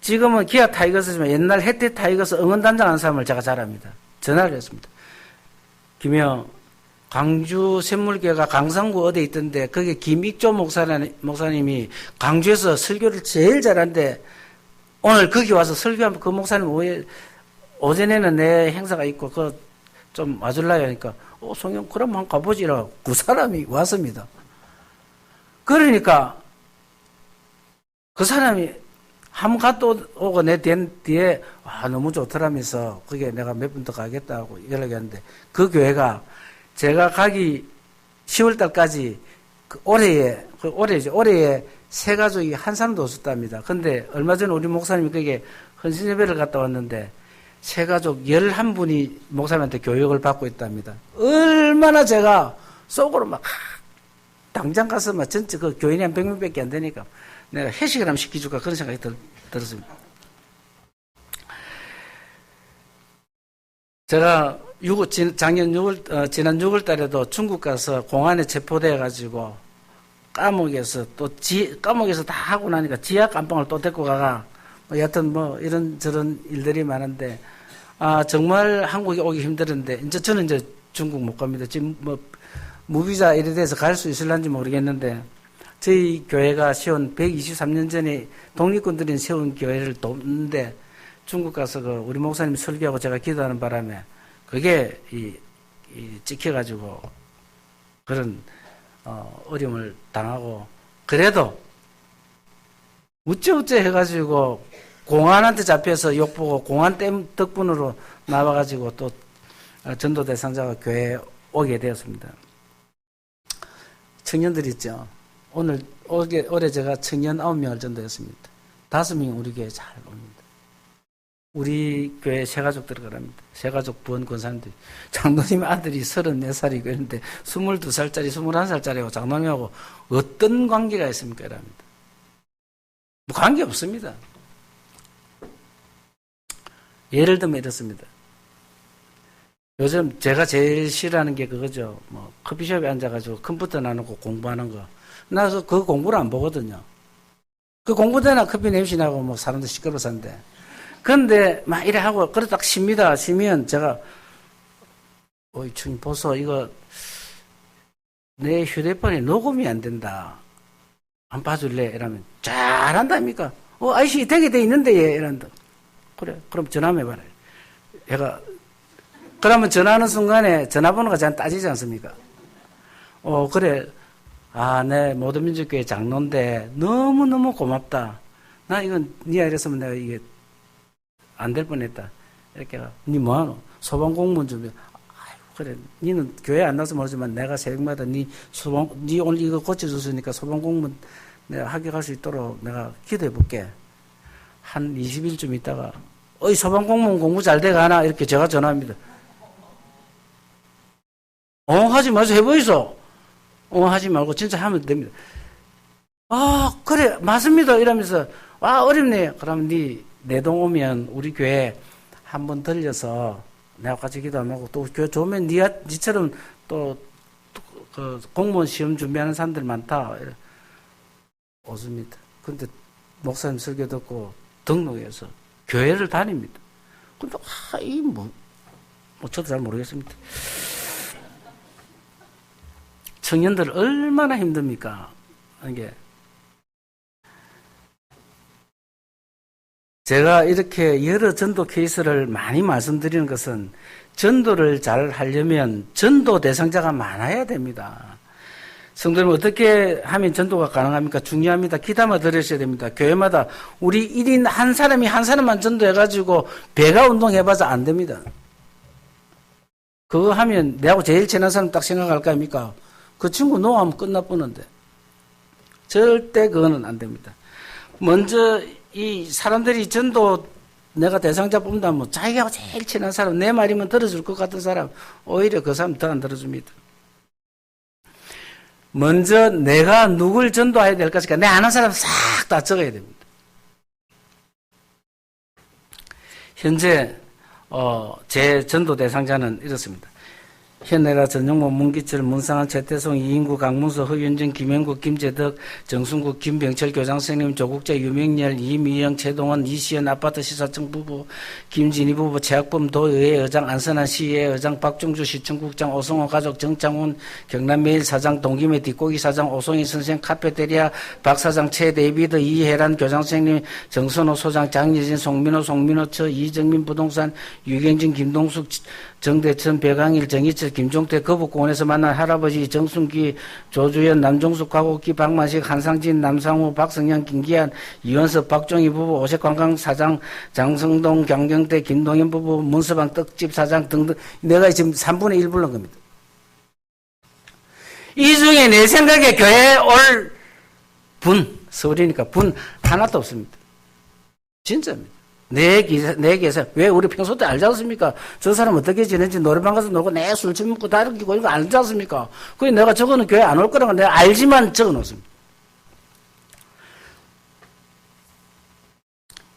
지금은 기아 타이거스지만 옛날 혜태 타이거스 응원단장 한 사람을 제가 잘 압니다. 전화를 했습니다. 김영, 광주 샘물교회가 강상구 어디에 있던데 거기 김익조 목사님이 광주에서 설교를 제일 잘하는데 오늘 거기 와서 설교하면 그 목사님 오전에는 내 행사가 있고 그거 좀 와줄라요 하니까 성형 그럼 한번 가보지라고 그 사람이 왔습니다. 그러니까 그 사람이 한번 갔다 오고 내 뒤에 너무 좋더라면서 거기에 내가 몇 분 더 가겠다고 연락이 왔는데 그 교회가 제가 가기 10월달까지 올해에 세 가족이 한 사람도 없었답니다. 근데 얼마 전에 우리 목사님이 거기에 헌신 예배를 갔다 왔는데 세 가족 11분이 목사님한테 교육을 받고 있답니다. 얼마나 제가 속으로 막 당장 가서 막 전체 그 교인이 한 100명밖에 안 되니까 내가 회식을 한번 시켜줄까 그런 생각이 들었습니다. 제가 지난 6월 달에도 중국 가서 공안에 체포돼가지고 감옥에서 다 하고 나니까 지하 감방을 또 데리고 가가 여하튼 뭐 이런저런 일들이 많은데 정말 한국에 오기 힘들었는데 이제 저는 이제 중국 못 갑니다. 지금 뭐 무비자 이래 돼서 갈 수 있을런지 모르겠는데 저희 교회가 세운 123년 전에 독립군들이 세운 교회를 돕는데 중국 가서 그 우리 목사님 설교하고 제가 기도하는 바람에 그게 찍혀가지고 그런 어려움을 당하고 그래도 우째우째 해가지고 공안한테 잡혀서 욕보고 공안 덕분으로 나와가지고 또 전도 대상자가 교회에 오게 되었습니다. 청년들 있죠. 올해 제가 청년 9명을 전도했습니다. 5명이 우리 교회에 잘 옵니다. 우리 교회 새가족 들어가랍니다. 새가족 부원 권사님들. 장로님 아들이 34살이고 이런데 22살짜리, 21살짜리하고 장로님하고 어떤 관계가 있습니까? 이랍니다. 뭐 관계 없습니다. 예를 들면 이렇습니다. 요즘 제가 제일 싫어하는 게 그거죠. 뭐 커피숍에 앉아가지고 컴퓨터 나누고 공부하는 거. 나서 그 공부를 안 보거든요. 그 공부 때나 커피 냄새 나고 뭐 사람들 시끄러워 산대. 그런데 막 이래 하고 그래 딱 쉽니다. 쉬면 제가 어이 주님 보소 이거 내 휴대폰에 녹음이 안 된다. 안 봐줄래? 이러면 잘한다니까. 아이씨 되게 돼 있는데 얘 이런다. 그래 그럼 전화 한번 해봐라. 얘가 그러면 전화하는 순간에 전화번호가 잘 따지지 않습니까? 그래. 내 모두민주교회 장로인데 너무너무 고맙다. 나 이건 네 아이랬으면 내가 이게 안 될 뻔했다. 이렇게 니 뭐하노? 소방공무원 준비. 그래. 니는 교회 안 나서 모르지만 내가 새벽마다 니 오늘 이거 고쳐줬으니까 소방공무원 내가 합격할 수 있도록 내가 기도해 볼게. 한 20일쯤 있다가 소방공무원 공부 잘 돼가나? 이렇게 제가 전화합니다. 하지 마서 해보이소. 하지 말고 진짜 하면 됩니다. 그래 맞습니다. 이러면서 어렵네. 그럼 내 동 오면 우리 교회 한번 들려서 내가 같이 기도하고 또 교회 좋으면 니처럼 또 그 공무원 시험 준비하는 사람들 많다. 오습니다. 근데 목사님 설교 듣고 등록해서 교회를 다닙니다. 근데 저도 잘 모르겠습니다. 청년들 얼마나 힘듭니까? 이게 제가 이렇게 여러 전도 케이스를 많이 말씀드리는 것은 전도를 잘 하려면 전도 대상자가 많아야 됩니다. 성도님 어떻게 하면 전도가 가능합니까? 중요합니다. 기도만 들으셔야 됩니다. 교회마다 우리 1인 한 사람이 한 사람만 전도해가지고 배가 운동해봐서 안 됩니다. 그거 하면 내하고 제일 친한 사람 딱 생각할 거 아닙니까? 그 친구 노하면 끝나버는데 절대 그거는 안 됩니다. 먼저 이 사람들이 전도 내가 대상자 뽑는다면 자기가 제일 친한 사람 내 말이면 들어줄 것 같은 사람 오히려 그 사람 더 안 들어줍니다. 먼저 내가 누굴 전도해야 될 것인가 내 아는 사람 싹 다 적어야 됩니다. 현재 제 전도 대상자는 이렇습니다. 현내라 전용모 문기철 문상한 최태송 이인구 강문서 허윤정 김영국 김재덕 정순국 김병철 교장선생님 조국재 유명렬 이미영 최동원 이시연 아파트 시사청 부부 김진희 부부 최학범 도의회 의장 안선한 시의회 의장 박종주 시청국장 오성호 가족 정창훈 경남매일 사장 동김의 뒷고기 사장 오송희 선생 카페테리아 박 사장 최데이비드 이혜란 교장선생님 정선호 소장 장예진 송민호 처 이정민 부동산 유경진 김동숙 정대천 배강일 정희철 김종태 거북공원에서 만난 할아버지 정순기 조주연 남종숙 가곡기 박만식 한상진 남상우 박성현 김기한 이원섭 박종희 부부 오색관광 사장 장성동 경경대 김동현 부부 문서방 떡집 사장 등등 내가 지금 3분의 1 불른 겁니다. 이 중에 내 생각에 교회에 올 서울이니까 분 하나도 없습니다. 진짜입니다. 내 기사, 왜 우리 평소 때 알지 않습니까? 저 사람 어떻게 지내는지 노래방 가서 놀고 내 술집 먹고 다르기고 이거 알지 않습니까? 그래 내가 저거는 교회 안 올 거라고 내가 알지만 적어 놓습니다.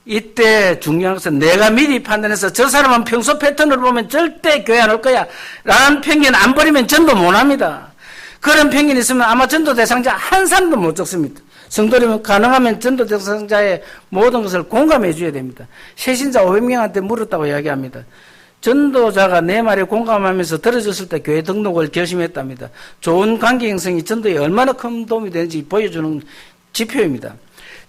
이때 중요한 것은 내가 미리 판단해서 저 사람은 평소 패턴을 보면 절대 교회 안 올 거야 라는 편견 안 버리면 전도 못 합니다. 그런 편견이 있으면 아마 전도 대상자 한 사람도 못 적습니다. 성도라면 가능하면 전도 대상자의 모든 것을 공감해 줘야 됩니다. 새신자 500명한테 물었다고 이야기합니다. 전도자가 내 말에 공감하면서 들어줬을 때 교회 등록을 결심했답니다. 좋은 관계 형성이 전도에 얼마나 큰 도움이 되는지 보여주는 지표입니다.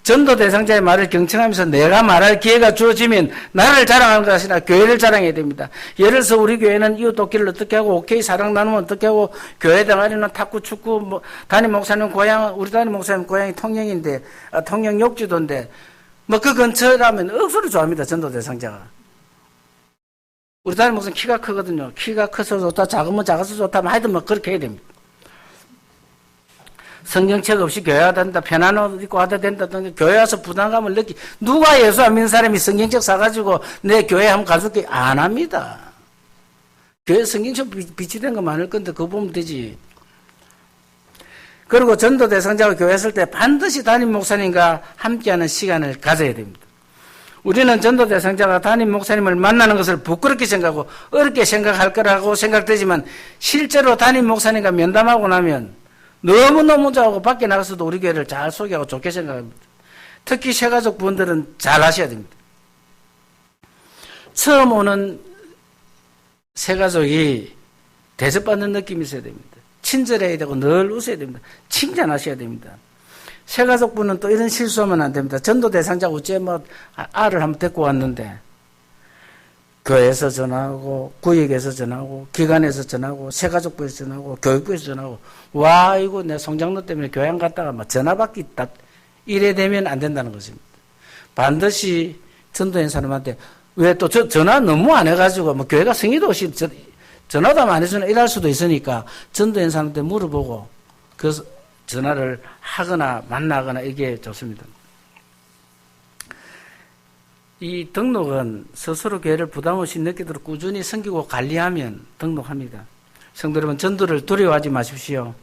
전도 대상자의 말을 경청하면서 내가 말할 기회가 주어지면 나를 자랑하는 것이 아니라 교회를 자랑해야 됩니다. 예를 들어서 우리 교회는 이웃 돕기를 어떻게 하고 오케이 사랑 나누면 어떻게 하고 교회 동아리는 탁구 축구 담임 목사님 고향 우리 담임 목사님 고향이 통영인데 통영 욕지도인데 그 근처라면 억수로 좋아합니다. 전도 대상자가. 우리 담임 목사님 키가 크거든요. 키가 커서 좋다 작으면 작아서 좋다 하여튼 그렇게 해야 됩니다. 성경책 없이 교회 와야 된다, 편한 옷 입고 와야 된다, 교회 와서 부담감을 누가 예수 안 믿는 사람이 성경책 사가지고 내 교회 한번 가줄게? 안 합니다. 교회 성경책 비치된 거 많을 건데 그거 보면 되지. 그리고 전도 대상자가 교회 했을 때 반드시 담임 목사님과 함께하는 시간을 가져야 됩니다. 우리는 전도 대상자가 담임 목사님을 만나는 것을 부끄럽게 생각하고 어렵게 생각할 거라고 생각되지만 실제로 담임 목사님과 면담하고 나면 너무너무 잘하고 밖에 나가서도 우리 교회를 잘 소개하고 좋게 생각합니다. 특히 새가족 분들은 잘 하셔야 됩니다. 처음 오는 새가족이 대접받는 느낌이 있어야 됩니다. 친절해야 되고 늘 웃어야 됩니다. 칭찬하셔야 됩니다. 새가족분은 또 이런 실수하면 안 됩니다. 전도 대상자가 어째 알을 한번 데리고 왔는데 교회에서 전화하고 구역에서 전화하고 기관에서 전화하고 새가족부에서 전화하고 교육부에서 전화하고 와 이거 내 송장로 때문에 교회 안 갔다가 전화 받기 딱 이래 되면 안 된다는 것입니다. 반드시 전도인 사람한테 왜 또 전화 너무 안 해가지고 교회가 성의도 없이 전화도 안 해주면 일할 수도 있으니까 전도인 사람한테 물어보고 그 전화를 하거나 만나거나 이게 좋습니다. 이 등록은 스스로 교회를 부담 없이 느끼도록 꾸준히 섬기고 관리하면 등록합니다. 성도 여러분, 전도를 두려워하지 마십시오.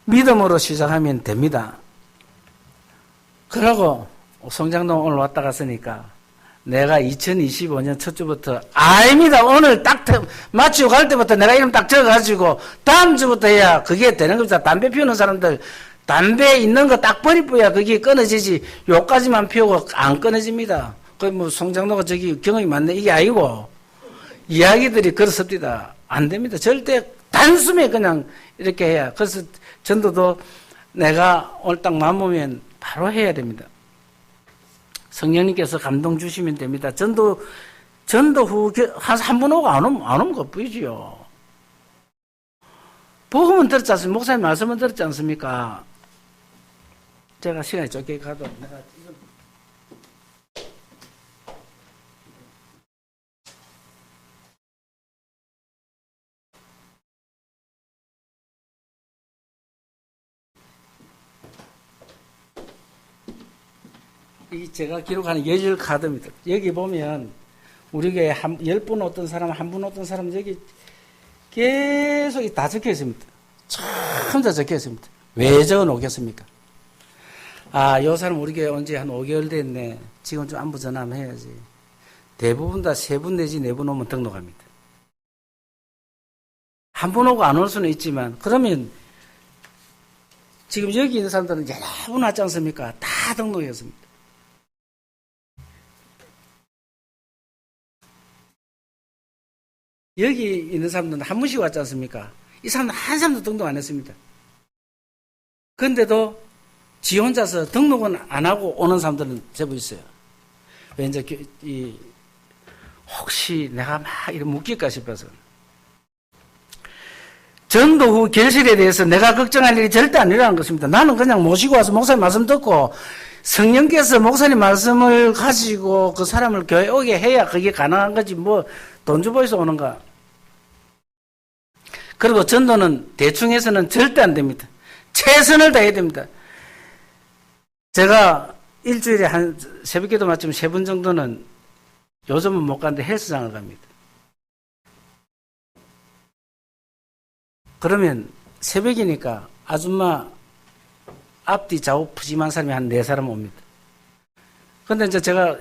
믿음으로 시작하면 됩니다. 그러고 송장동 오늘 왔다 갔으니까 내가 2025년 첫 주부터 아닙니다. 오늘 딱 마치고 갈 때부터 내가 이름 딱 적어가지고 다음 주부터 해야 그게 되는 겁니다. 담배 피우는 사람들 담배 있는 거 딱 버리고야 그게 끊어지지 요까지만 피우고 안 끊어집니다. 송장로가 저기 경험이 많네 이게 아니고 이야기들이 그렇습니다. 안 됩니다. 절대 단숨에 그냥 이렇게 해야. 그래서 전도도 내가 오늘 딱 마음먹으면 바로 해야 됩니다. 성령님께서 감동 주시면 됩니다. 전도 후 한 번 오고 안 오면 것뿐이지요. 복음은 들었지 않습니까? 목사님 말씀은 들었지 않습니까? 제가 시간이 쫓겨 가도 내가 이 제가 기록하는 예절 카드입니다. 여기 보면 우리 교회 10분 어떤 사람, 한 분 어떤 사람 여기 계속 다 적혀 있습니다. 참 다 적혀 있습니다. 왜 적어 놓겠습니까? 요 사람 우리 교회 온 지 한 5개월 됐네. 지금 좀 안부 전화 한번 해야지. 대부분 다 3분 내지 4분 오면 등록합니다. 한 분 오고 안 올 수는 있지만 그러면 지금 여기 있는 사람들은 여러 분 왔지 않습니까? 다 등록했습니다. 여기 있는 사람들은 한 분씩 왔지 않습니까? 이 사람은 한 사람도 등록 안 했습니다. 그런데도 지 혼자서 등록은 안 하고 오는 사람들은 제법 있어요. 왜 이제 혹시 내가 막 이렇게 묻길까 싶어서. 전도 후 결실에 대해서 내가 걱정할 일이 절대 아니라는 것입니다. 나는 그냥 모시고 와서 목사님 말씀 듣고 성령께서 목사님 말씀을 가지고 그 사람을 교회 오게 해야 그게 가능한 거지 돈 주고 해서 오는가. 그리고 전도는 대충 해서는 절대 안 됩니다. 최선을 다해야 됩니다. 제가 일주일에 한 새벽기도 맞추면 3번 정도는 요즘은 못 가는데 헬스장을 갑니다. 그러면 새벽이니까 아줌마 앞뒤 좌우 푸짐한 사람이 한 4사람 옵니다. 근데 이제 제가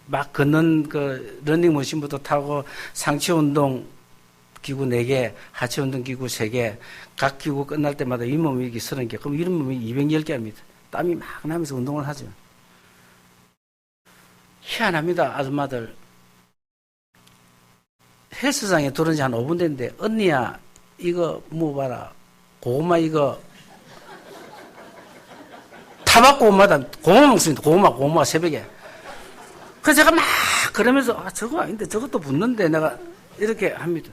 막 걷는 그 러닝머신부터 타고 상체 운동 기구 4개, 하체 운동 기구 3개, 각 기구 끝날 때마다 윗몸 일기 30개, 그럼 이런 몸이 210개 합니다. 땀이 막 나면서 운동을 하죠. 희한합니다, 아줌마들. 헬스장에 들어온 지 한 5분 됐는데, 언니야, 이거 뭐 봐라. 고구마 이거 타박 고구마다 고구마 먹습니다. 고구마 새벽에. 그래서 제가 막 그러면서 저거 아닌데 저것도 붙는데 내가 이렇게 합니다.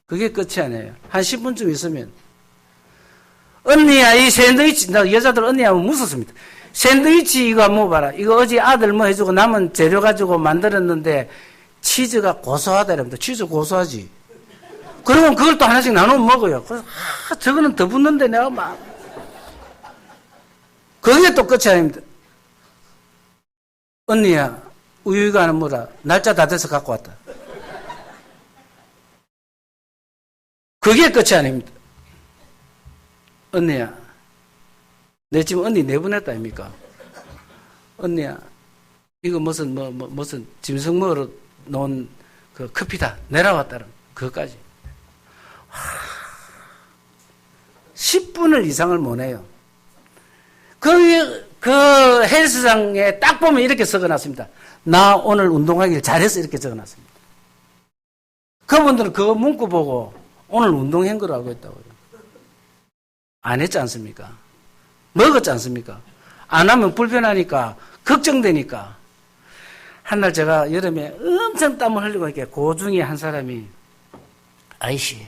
그게 끝이 아니에요. 한 10분쯤 있으면 언니야 이 샌드위치, 나 여자들 언니 하면 무섭습니다. 샌드위치 이거 뭐 봐라. 이거 어제 아들 뭐 해주고 남은 재료 가지고 만들었는데 치즈가 고소하다 이럽니다. 치즈 고소하지. 그러면 그걸 또 하나씩 나눠 먹어요. 그래서 저거는 더 붙는데 내가 막 그게 또 끝이 아닙니다. 언니야 우유가 하나 뭐라 날짜 다 돼서 갖고 왔다. 그게 끝이 아닙니다. 언니야 내 지금 언니 내보냈다 아닙니까? 언니야 이거 무슨 짐승 먹으러 놓은 그 커피다 내려왔다. 그것까지 10분을 이상을 못 해요. 그 헬스장에 딱 보면 이렇게 적어놨습니다. 나 오늘 운동하길 잘했어 이렇게 적어놨습니다. 그분들은 그거 문구 보고 오늘 운동한 거로 알고 있다고요. 안 했지 않습니까? 먹었지 않습니까? 안 하면 불편하니까 걱정되니까. 한날 제가 여름에 엄청 땀을 흘리고 이렇게 그 중에 한 사람이 아이씨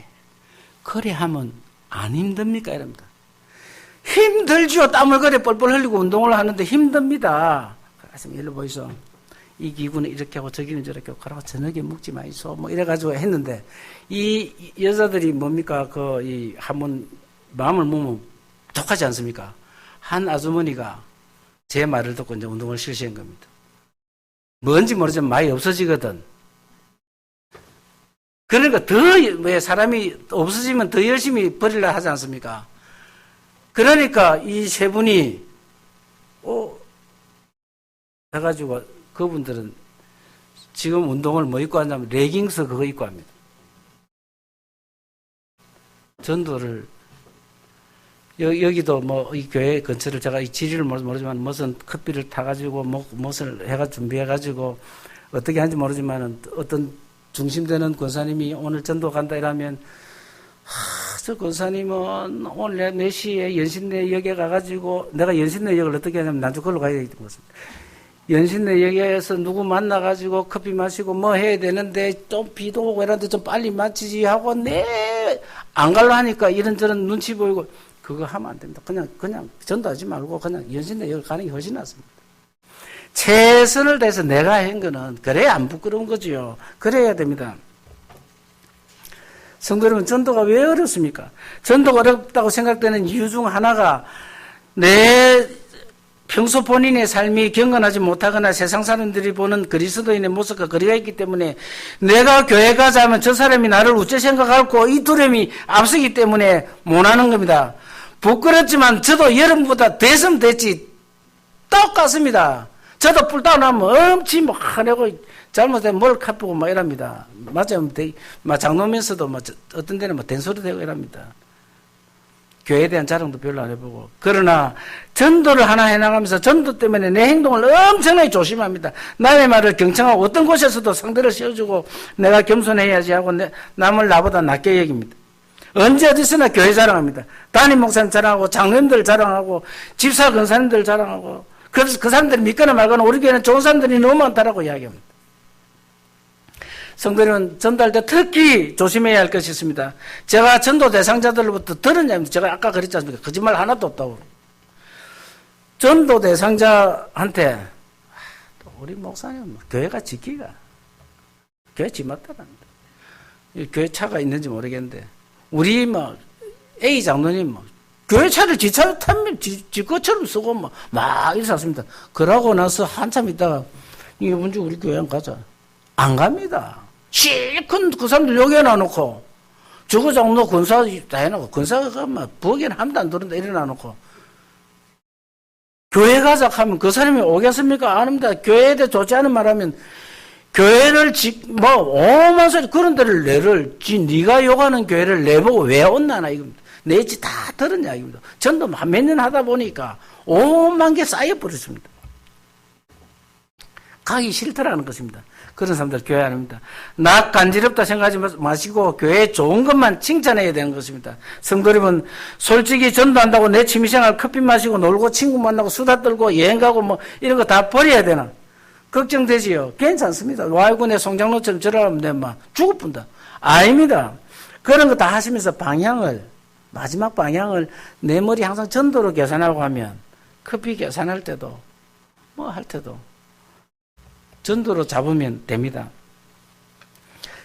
그래 하면 안 힘듭니까? 이럽니다. 힘들죠. 땀을 그래 뻘뻘 흘리고 운동을 하는데 힘듭니다. 그래서 일로 보이소. 이 기구는 이렇게 하고 저기는 저렇게 하고 그러고 저녁에 먹지 마이소. 뭐 이래가지고 했는데 이 여자들이 뭡니까? 한번 마음을 먹으면 독하지 않습니까? 한 아주머니가 제 말을 듣고 이제 운동을 실시한 겁니다. 뭔지 모르지만 많이 없어지거든. 그러니까 왜 사람이 없어지면 더 열심히 버리려 하지 않습니까? 그러니까 이 세 분이 해가지고 그분들은 지금 운동을 뭐 입고 하냐면 레깅스 그거 입고 합니다. 전도를 여기도 뭐 이 교회 근처를 제가 이 지리를 모르지만 무슨 커피를 타가지고 무엇을 해가 준비해가지고 어떻게 하는지 모르지만 어떤 중심되는 권사님이 오늘 전도 간다 이러면 저 권사님은 오늘 몇 시에 연신내역에 가가지고 내가 연신내역을 어떻게 하냐면 난주 걸로 가야 되는 것입니다. 연신내역에서 누구 만나가지고 커피 마시고 뭐 해야 되는데 좀 비도 오고 이런데 좀 빨리 마치지 하고 안 갈라 하니까 이런저런 눈치 보이고 그거 하면 안 됩니다. 그냥 전도하지 말고 그냥 연신내역 가는 게 훨씬 낫습니다. 최선을 다해서 내가 한 거는 그래야 안 부끄러운 거지요. 그래야 됩니다. 성도 여러분, 전도가 왜 어렵습니까? 전도가 어렵다고 생각되는 이유 중 하나가 내 평소 본인의 삶이 경건하지 못하거나 세상 사람들이 보는 그리스도인의 모습과 거리가 있기 때문에 내가 교회 가자 하면 저 사람이 나를 우째 생각하고 이 두려움이 앞서기 때문에 못하는 겁니다. 부끄럽지만 저도 여러분보다 됐으면 됐지 똑같습니다. 저도 뿔 따나면 엄청 뭐 화내고 잘못되면 뭘 카쁘고 막 이랍니다. 맞아요. 장로면서도 어떤 데는 된소리 되고 이랍니다. 교회에 대한 자랑도 별로 안 해보고. 그러나 전도를 하나 해나가면서 전도 때문에 내 행동을 엄청나게 조심합니다. 남의 말을 경청하고 어떤 곳에서도 상대를 씌워주고 내가 겸손해야지 하고 남을 나보다 낮게 여깁니다. 언제 어디서나 교회 자랑합니다. 담임 목사님 자랑하고 장로님들 자랑하고 집사 권사님들 자랑하고 그래서 그 사람들이 믿거나 말거나 우리 교회는 좋은 사람들이 너무 많다라고 이야기합니다. 성도님은 전도할 때 특히 조심해야 할 것이 있습니다. 제가 전도 대상자들로부터 들었냐면 제가 아까 그랬지 않습니까? 거짓말 하나도 없다고. 전도 대상자한테 우리 목사님 교회가 지키가 교회 지맞다랍니다. 교회 차가 있는지 모르겠는데 우리 A 장로님 교회 차를 지차 타면 지 것처럼 쓰고 막 이랬습니다. 그러고 나서 한참 있다가 이번 주 우리 교회 안 가자. 안 갑니다. 실컷 그 사람들 여기 해놔놓고 주구장로 권사 다 해놓고 권사가 막 부엌에는 함도 안 들은다 일어나놓고 교회 가자 하면 그 사람이 오겠습니까? 안 합니다. 교회에 대해 좋지 않은 말하면 교회를 오만 소리 그런 데를 네가 욕하는 교회를 내보고 왜 온나나 이겁니다. 내 지 다 들었냐 이겁니다. 전도 몇 년 하다 보니까 5만 개 쌓여버렸습니다. 가기 싫더라는 것입니다. 그런 사람들 교회 안 합니다. 나 간지럽다 생각하지 마시고 교회에 좋은 것만 칭찬해야 되는 것입니다. 성도 여러분, 솔직히 전도한다고 내 취미생활 커피 마시고 놀고 친구 만나고 수다 떨고 여행 가고 이런 거 다 버려야 되나? 걱정되지요. 괜찮습니다. 와이고 내 송장로처럼 저러면 내 죽을 뿐다. 아닙니다. 그런 거 다 하시면서 마지막 방향을 내 머리 항상 전도로 계산하고 하면 커피 계산할 때도 할 때도 전도로 잡으면 됩니다.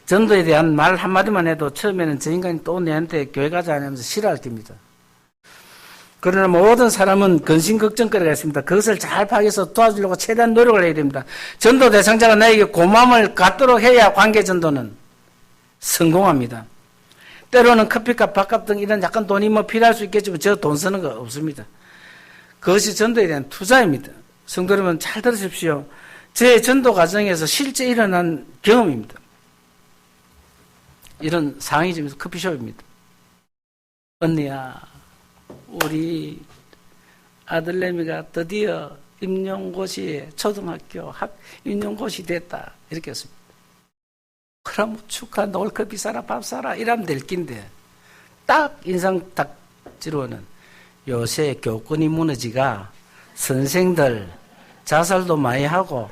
전도에 대한 말 한마디만 해도 처음에는 저 인간이 또 내한테 교회 가자 하면서 싫어할 겁니다. 그러나 모든 사람은 근심 걱정거리가 있습니다. 그것을 잘 파악해서 도와주려고 최대한 노력을 해야 됩니다. 전도 대상자가 나에게 고마움을 갖도록 해야 관계 전도는 성공합니다. 때로는 커피값, 밥값 등 이런 약간 돈이 필요할 수 있겠지만 저 돈 쓰는 거 없습니다. 그것이 전도에 대한 투자입니다. 성도 여러분 잘 들으십시오. 제 전도 과정에서 실제 일어난 경험입니다. 이런 상황이 좀 커피숍입니다. 언니야, 우리 아들내미가 드디어 임용고시에 초등학교 임용고시 됐다. 이렇게 했습니다. 그럼 축하, 놀커피 사라, 밥 사라 이러면 될 낀데 딱 인상 딱 지르고는 요새 교권이 무너지가 선생들 자살도 많이 하고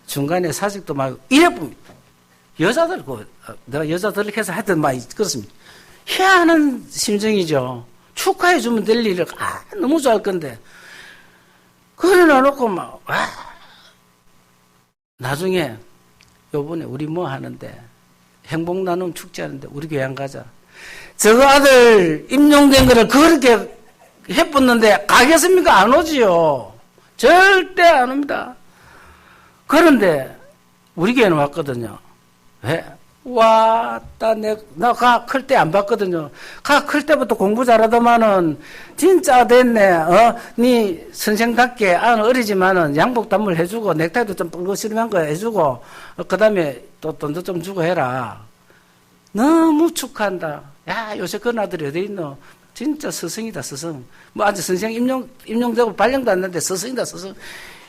중간에 사직도 많이 하고 이래봅니다. 여자들, 내가 여자들 해서 하여튼 많이 그렇습니다. 희한한 심정이죠. 축하해주면 될 일을, 너무 좋아할 건데. 그래 놔놓고 나중에, 요번에 우리 하는데, 행복 나눔 축제 하는데, 우리 교회 안 가자. 저거 아들 임용된 거를 그렇게 해붙는데, 가겠습니까? 안 오지요. 절대 안 옵니다. 그런데, 우리 교회는 왔거든요. 왜? 왔다, 나 클 때 안 봤거든요. 클 때부터 공부 잘하더만은, 진짜 됐네. 니 선생답게, 어리지만은 양복 단물 해주고, 넥타이도 좀 뻥거시름한 거 해주고, 그 다음에 또 돈도 좀 주고 해라. 너무 축하한다. 야, 요새 그런 아들이 어디 있노? 진짜 스승이다, 스승. 아직 선생 임용되고 발령도 안 났는데 스승이다, 스승.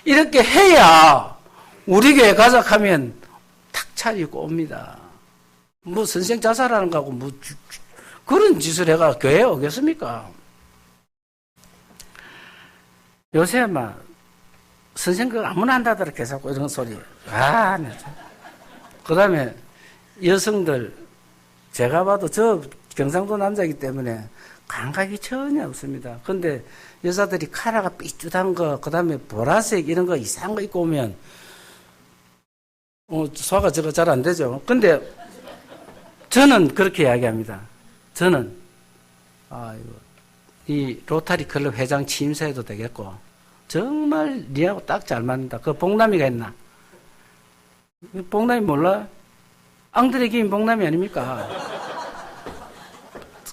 이렇게 해야, 우리 교회 가자 하면, 탁 차리고 옵니다. 선생 자살하는 거하고, 그런 짓을 해가 교회에 오겠습니까? 요새 선생 아무나 한다더라, 계속 이런 소리. 그 다음에 여성들, 제가 봐도 저 경상도 남자이기 때문에 감각이 전혀 없습니다. 근데 여자들이 카라가 삐뚤한 거, 그 다음에 보라색 이런 거 이상한 거 입고 오면, 소화가 저거 잘 안 되죠. 근데 저는 그렇게 이야기합니다. 저는 이 로타리 클럽 회장 취임사에도 되겠고 정말 니하고 딱 잘 맞는다. 그 복남이가 있나? 복남이 몰라? 앙드레 김 복남이 아닙니까?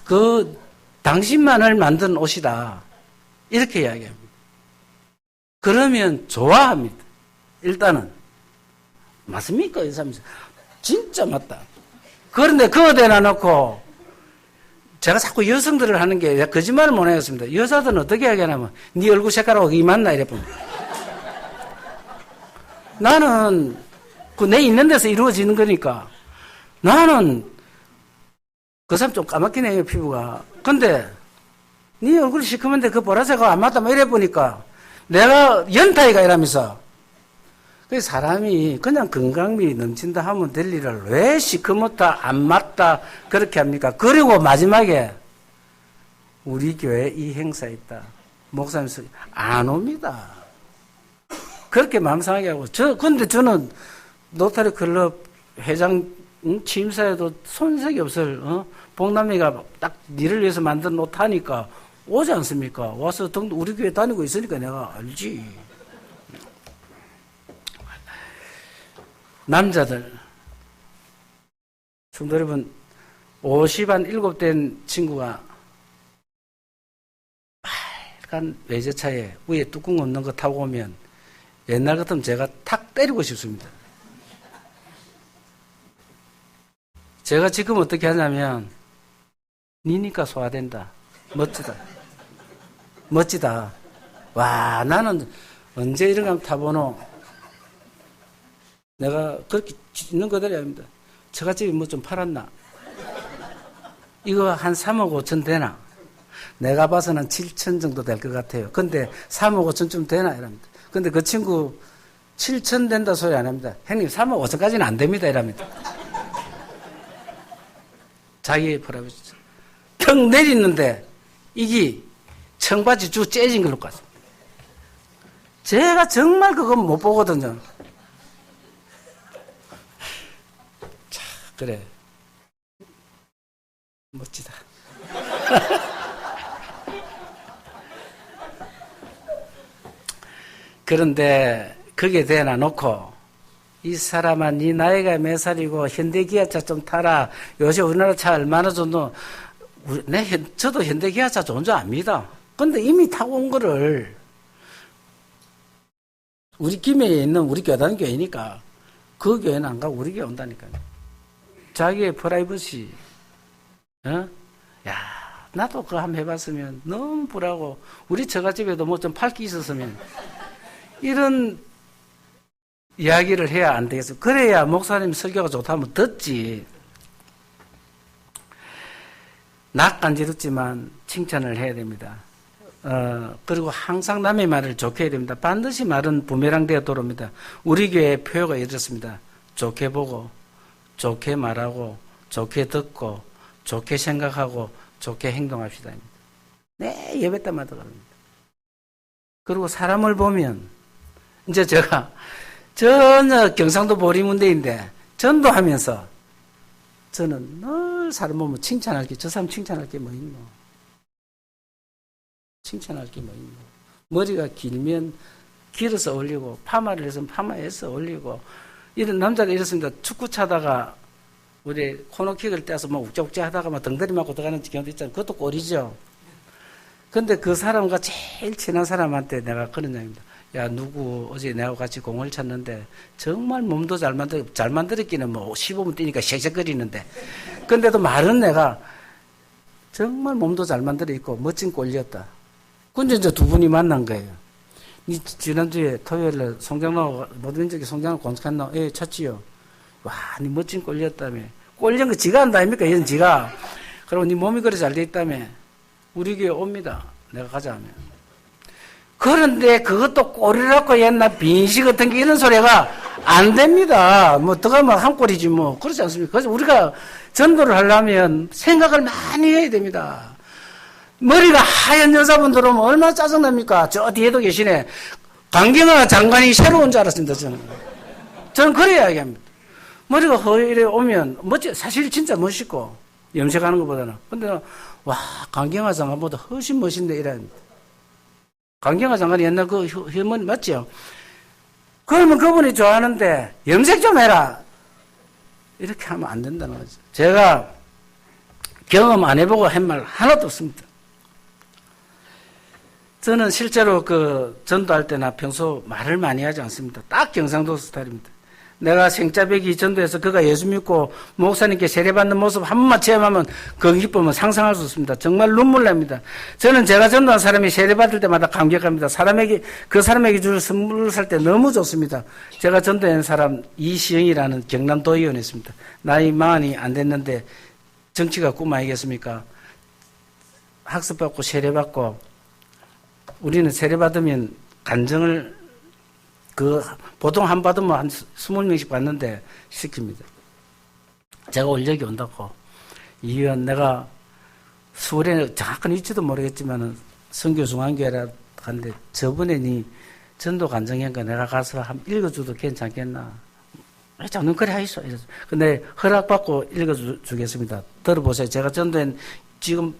그 당신만을 만든 옷이다. 이렇게 이야기합니다. 그러면 좋아합니다. 일단은 맞습니까? 이 사람이 진짜 맞다. 그런데 그거 대놔놓고 제가 자꾸 여성들을 하는 게 거짓말을 못 하겠습니다. 여자들은 어떻게 하냐면 네 얼굴 색깔하고 이 맞나 이래 봅니다. 나는 내 있는 데서 이루어지는 거니까 나는 그 사람 좀 까맣긴 해요 피부가. 근데 네 얼굴이 시커먼데 그 보라색하고 안 맞다 이래 보니까 내가 연타이가 이러면서 그 사람이 그냥 건강미 넘친다 하면 될 일을 왜 시커멓다 안 맞다 그렇게 합니까? 그리고 마지막에 우리 교회 이 행사 있다. 목사님 안 옵니다. 그렇게 마음 상하게 하고 근데 저는 로타리 클럽 회장 취임사에도 손색이 없을 복남이가 딱 니를 위해서 만든 옷 하니까 오지 않습니까? 와서 우리 교회 다니고 있으니까 내가 알지. 남자들, 성도 여러분, 50한 7된 친구가 빨간 외제차에 위에 뚜껑 없는 거 타고 오면 옛날 같으면 제가 탁 때리고 싶습니다. 제가 지금 어떻게 하냐면, 니니까 소화된다. 멋지다. 멋지다. 와, 나는 언제 이런 거 타보노? 내가 그렇게 있는 그대로 합니다. 처갓집이 뭐 좀 팔았나? 이거 한 3억 5천 되나? 내가 봐서는 7천 정도 될 것 같아요. 근데 3억 5천쯤 되나? 이랍니다. 근데 그 친구 7천 된다 소리 안 합니다. 형님 3억 5천까지는 안 됩니다. 이랍니다. 자기의 프라이빗. 턱 내리는데 이게 청바지 쭉 째진 걸로 갔어. 제가 정말 그건 못 보거든요. 자, 그래. 멋지다. 그런데 그게 대놔 놓고 이 사람아 네 나이가 몇 살이고 현대기아차 좀 타라. 요새 우리나라 차 얼마나 좋노. 저도 현대기아차 좋은 줄 압니다. 근데 이미 타고 온 거를 우리 김해에 있는 우리 교단 교회니까 그 교회는 안 가고 우리 교회 온다니까요. 자기의 프라이버시. 어? 야, 나도 그거 한번 해봤으면 너무 불하고 우리 처갓집에도 뭐 좀 팔 게 있었으면 이런 이야기를 해야 안 되겠어. 그래야 목사님 설교가 좋다면 듣지. 낯간지럽지만 칭찬을 해야 됩니다. 그리고 항상 남의 말을 좋게 해야 됩니다. 반드시 말은 부메랑 되어 돌아옵니다. 우리 교회의 표어가 이렇습니다. 좋게 보고, 좋게 말하고, 좋게 듣고, 좋게 생각하고, 좋게 행동합시다. 네, 예배 때마다 그럽니다. 그리고 사람을 보면, 이제 제가 전혀 경상도 보리문대인데 전도하면서 저는 늘 사람 보면 칭찬할 게, 저 사람 칭찬할 게 뭐 있노? 칭찬할 게 뭐 있노? 머리가 길면 길어서 올리고, 파마를 해서 파마해서 올리고, 이런 남자가 이렇습니다. 축구 차다가, 우리 코너킥을 떼서 뭐 욱적욱적 하다가 막 덩다리 맞고 들어가는 경우도 있잖아요. 그것도 꼴이죠. 근데 그 사람과 제일 친한 사람한테 내가 그런 얘기입니다. 야, 누구 어제 내하고 같이 공을 쳤는데 정말 몸도 잘 만들었기는 뭐 15분 뛰니까 쌕쌕거리는데, 근데도 말은 내가 정말 몸도 잘 만들어 있고 멋진 골이었다. 근데 이제 두 분이 만난 거예요. 니 지난주에 토요일에 송장로 모든 민족이 송장로 공식했나? 예, 쳤지요. 와, 니 멋진 골이었다며. 골린 거 지가 한다 아닙니까? 이건 지가. 그리고 니 몸이 그래 잘 돼 있다며. 우리 교회 옵니다. 내가 가자 하면. 그런데 그것도 꼴이라고 옛날 빈시 같은 게 이런 소리가 안 됩니다. 뭐, 들어가면 한 꼴이지 뭐. 그렇지 않습니까? 그래서 우리가 전도를 하려면 생각을 많이 해야 됩니다. 머리가 하얀 여자분들 오면 얼마나 짜증납니까? 저 뒤에도 계시네. 강경화 장관이 새로운 줄 알았습니다, 저는. 저는 그래야 이야기합니다. 머리가 허이래 오면, 사실 진짜 멋있고, 염색하는 것보다는. 근데, 와, 강경화 장관보다 훨씬 멋있네, 이랍니다. 강경화 장관이 옛날 그 혐은 맞죠? 그러면 그분이 좋아하는데 염색 좀 해라. 이렇게 하면 안 된다는 거죠. 제가 경험 안 해보고 한 말 하나도 없습니다. 저는 실제로 그 전도할 때나 평소 말을 많이 하지 않습니다. 딱 경상도 스타일입니다. 내가 생짜배기 전도해서 그가 예수 믿고 목사님께 세례받는 모습 한 번만 체험하면 그 기쁨은 상상할 수 없습니다. 정말 눈물 납니다. 저는 제가 전도한 사람이 세례받을 때마다 감격합니다. 그 사람에게 줄 선물을 살 때 너무 좋습니다. 제가 전도한 사람 이시영이라는 경남도의원이었습니다. 나이 40이 안 됐는데 정치가 꿈 아니겠습니까? 학습받고 세례받고, 우리는 세례받으면 간증을 보통 한 받으면 한 20명씩 받는데 시킵니다. 제가 올 적이 온다고. 이건 내가 서울에 정확한 위치도 모르겠지만 성교중앙교회라 하는데 저번에 니 전도 간증인가 내가 가서 한번 읽어줘도 괜찮겠나? 왜 자꾸 그래 하이소? 근데 허락받고 읽어주겠습니다. 들어보세요. 제가 전도한 지금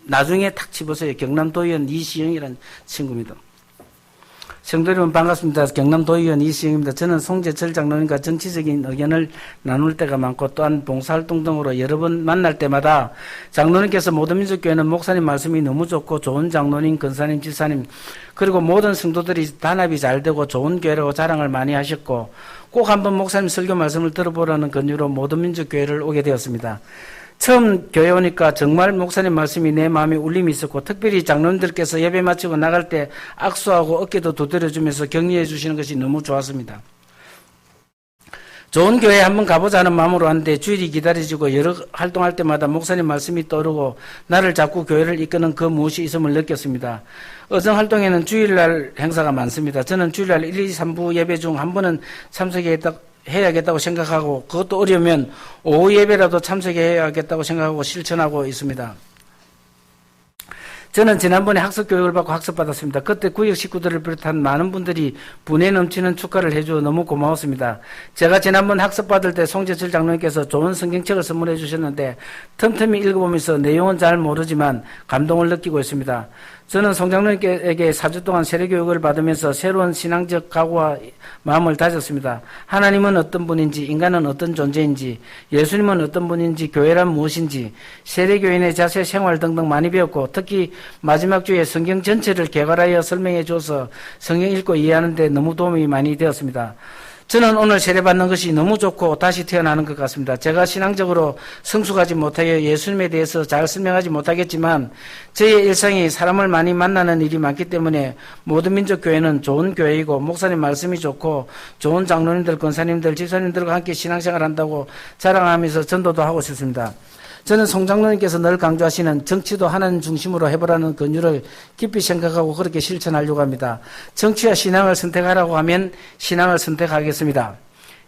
나중에 탁 집어서요. 경남도의원 이시영이라는 친구입니다. 성도 여러분 반갑습니다. 경남도의원 이시영입니다. 저는 송재철 장로님과 정치적인 의견을 나눌 때가 많고 또한 봉사활동 등으로 여러 번 만날 때마다 장로님께서 모든 민족교회는 목사님 말씀이 너무 좋고 좋은 장로님, 권사님, 지사님 그리고 모든 성도들이 단합이 잘 되고 좋은 교회라고 자랑을 많이 하셨고 꼭 한번 목사님 설교 말씀을 들어보라는 권유로 모든 민족교회를 오게 되었습니다. 처음 교회 오니까 정말 목사님 말씀이 내 마음에 울림이 있었고 특별히 장로님들께서 예배 마치고 나갈 때 악수하고 어깨도 두드려주면서 격려해 주시는 것이 너무 좋았습니다. 좋은 교회에 한번 가보자 하는 마음으로 왔는데 주일이 기다려지고 여러 활동할 때마다 목사님 말씀이 떠오르고 나를 자꾸 교회를 이끄는 그 무엇이 있음을 느꼈습니다. 의정활동에는 주일날 행사가 많습니다. 저는 주일날 1, 2, 3부 예배 중 한 번은 해야겠다고 생각하고 그것도 어려우면 오후 예배라도 참석해야겠다고 생각하고 실천하고 있습니다. 저는 지난번에 학습교육을 받고 학습받았습니다. 그때 구역 식구들을 비롯한 많은 분들이 분에 넘치는 축하를 해주어 너무 고마웠습니다. 제가 지난번 학습받을 때 송재철 장로님께서 좋은 성경책을 선물해 주셨는데 틈틈이 읽어보면서 내용은 잘 모르지만 감동을 느끼고 있습니다. 저는 송 장로님께 4주 동안 세례교육을 받으면서 새로운 신앙적 각오와 마음을 다졌습니다. 하나님은 어떤 분인지, 인간은 어떤 존재인지, 예수님은 어떤 분인지, 교회란 무엇인지, 세례교인의 자세, 생활 등등 많이 배웠고 특히 마지막 주에 성경 전체를 개괄하여 설명해 줘서 성경 읽고 이해하는 데 너무 도움이 많이 되었습니다. 저는 오늘 세례받는 것이 너무 좋고 다시 태어나는 것 같습니다. 제가 신앙적으로 성숙하지 못하여 예수님에 대해서 잘 설명하지 못하겠지만 저의 일상이 사람을 많이 만나는 일이 많기 때문에 모든 민족교회는 좋은 교회이고 목사님 말씀이 좋고 좋은 장로님들, 권사님들, 집사님들과 함께 신앙생활 한다고 자랑하면서 전도도 하고 싶습니다. 저는 송 장로님께서 늘 강조하시는 정치도 하나님 중심으로 해보라는 권유를 깊이 생각하고 그렇게 실천하려고 합니다. 정치와 신앙을 선택하라고 하면 신앙을 선택하겠습니다.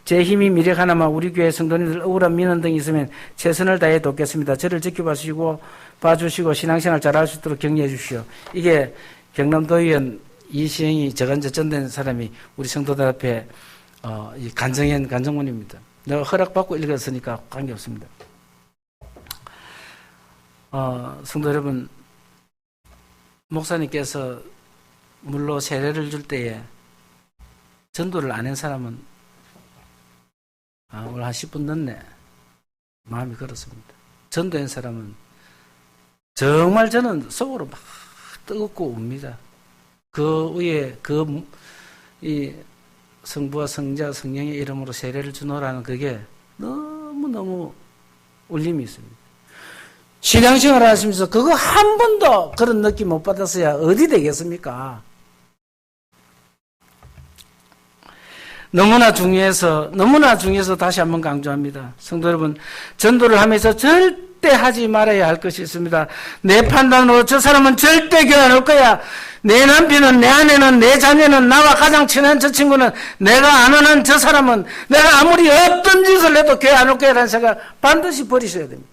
제 힘이 미력 하나만 우리 교회 성도님들 억울한 민원 등이 있으면 최선을 다해 돕겠습니다. 저를 봐주시고 신앙생활 잘할 수 있도록 격려해 주십시오. 이게 경남도의원 이시영이 저간저전된 사람이 우리 성도들 앞에 간정현 간정문입니다. 내가 허락받고 읽었으니까 관계없습니다. 성도 여러분, 목사님께서 물로 세례를 줄 때에 전도를 안 한 사람은 오늘 한 10분 늦네. 마음이 그렇습니다. 전도한 사람은 정말 저는 속으로 막 뜨겁고 웁니다. 그 위에 이 성부와 성자 성령의 이름으로 세례를 주노라는 그게 너무너무 울림이 있습니다. 신앙생활을 하시면서 그거 한 번도 그런 느낌 못 받았어야 어디 되겠습니까? 너무나 중요해서 다시 한번 강조합니다. 성도 여러분, 전도를 하면서 절대 하지 말아야 할 것이 있습니다. 내 판단으로 저 사람은 절대 교회 안 올 거야. 내 남편은, 내 아내는, 내 자녀는, 나와 가장 친한 저 친구는, 내가 아는 저 사람은 내가 아무리 어떤 짓을 해도 교회 안 올 거야라는 생각 반드시 버리셔야 됩니다.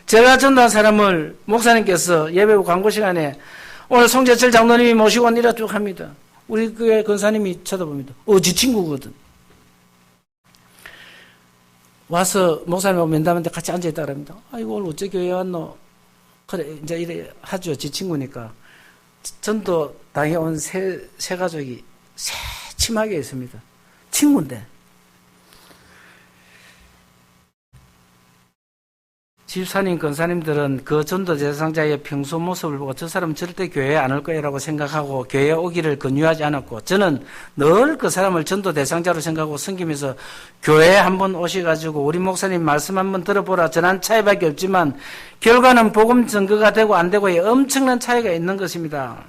제가 전도한 사람을 목사님께서 예배후 광고 시간에 오늘 송재철 장로님이 모시고 온 이라 쭉 합니다. 우리 교회 권사님이 쳐다봅니다. 지 친구거든. 와서 목사님하고 면담하는데 같이 앉아있다 그럽니다. 아이고 오늘 어째 교회 왔노? 그래 이제 이래 하죠. 지 친구니까. 전도 당에 온 세 가족이 새침하게 있습니다. 친구인데. 집사님, 권사님들은 그 전도 대상자의 평소 모습을 보고 저 사람은 절대 교회에 안 올 거라고 생각하고 교회에 오기를 권유하지 않았고 저는 늘 그 사람을 전도 대상자로 생각하고 섬기면서 교회에 한번 오셔가지고 우리 목사님 말씀 한번 들어보라 전한 차이밖에 없지만 결과는 복음 증거가 되고 안 되고의 엄청난 차이가 있는 것입니다.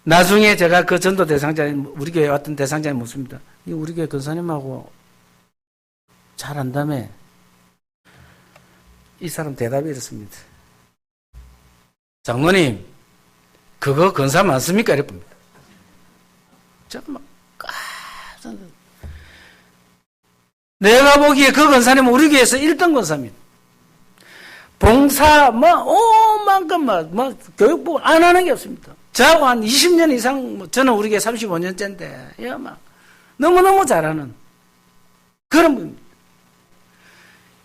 나중에 제가 그 전도 대상자, 우리 교회에 왔던 대상자에 묻습니다. 우리 교회 권사님하고 잘 안다며? 이 사람 대답이 이렇습니다. 장로님, 그거 권사 많습니까? 이랬습니다. 정말 내가 보기에 그 권사님은 우리 교회에서 1등 권사입니다. 봉사, 오만큼, 교육부 안 하는 게 없습니다. 저하고 한 20년 이상, 저는 우리 교회 35년째인데, 너무너무 잘하는 그런 분입니다.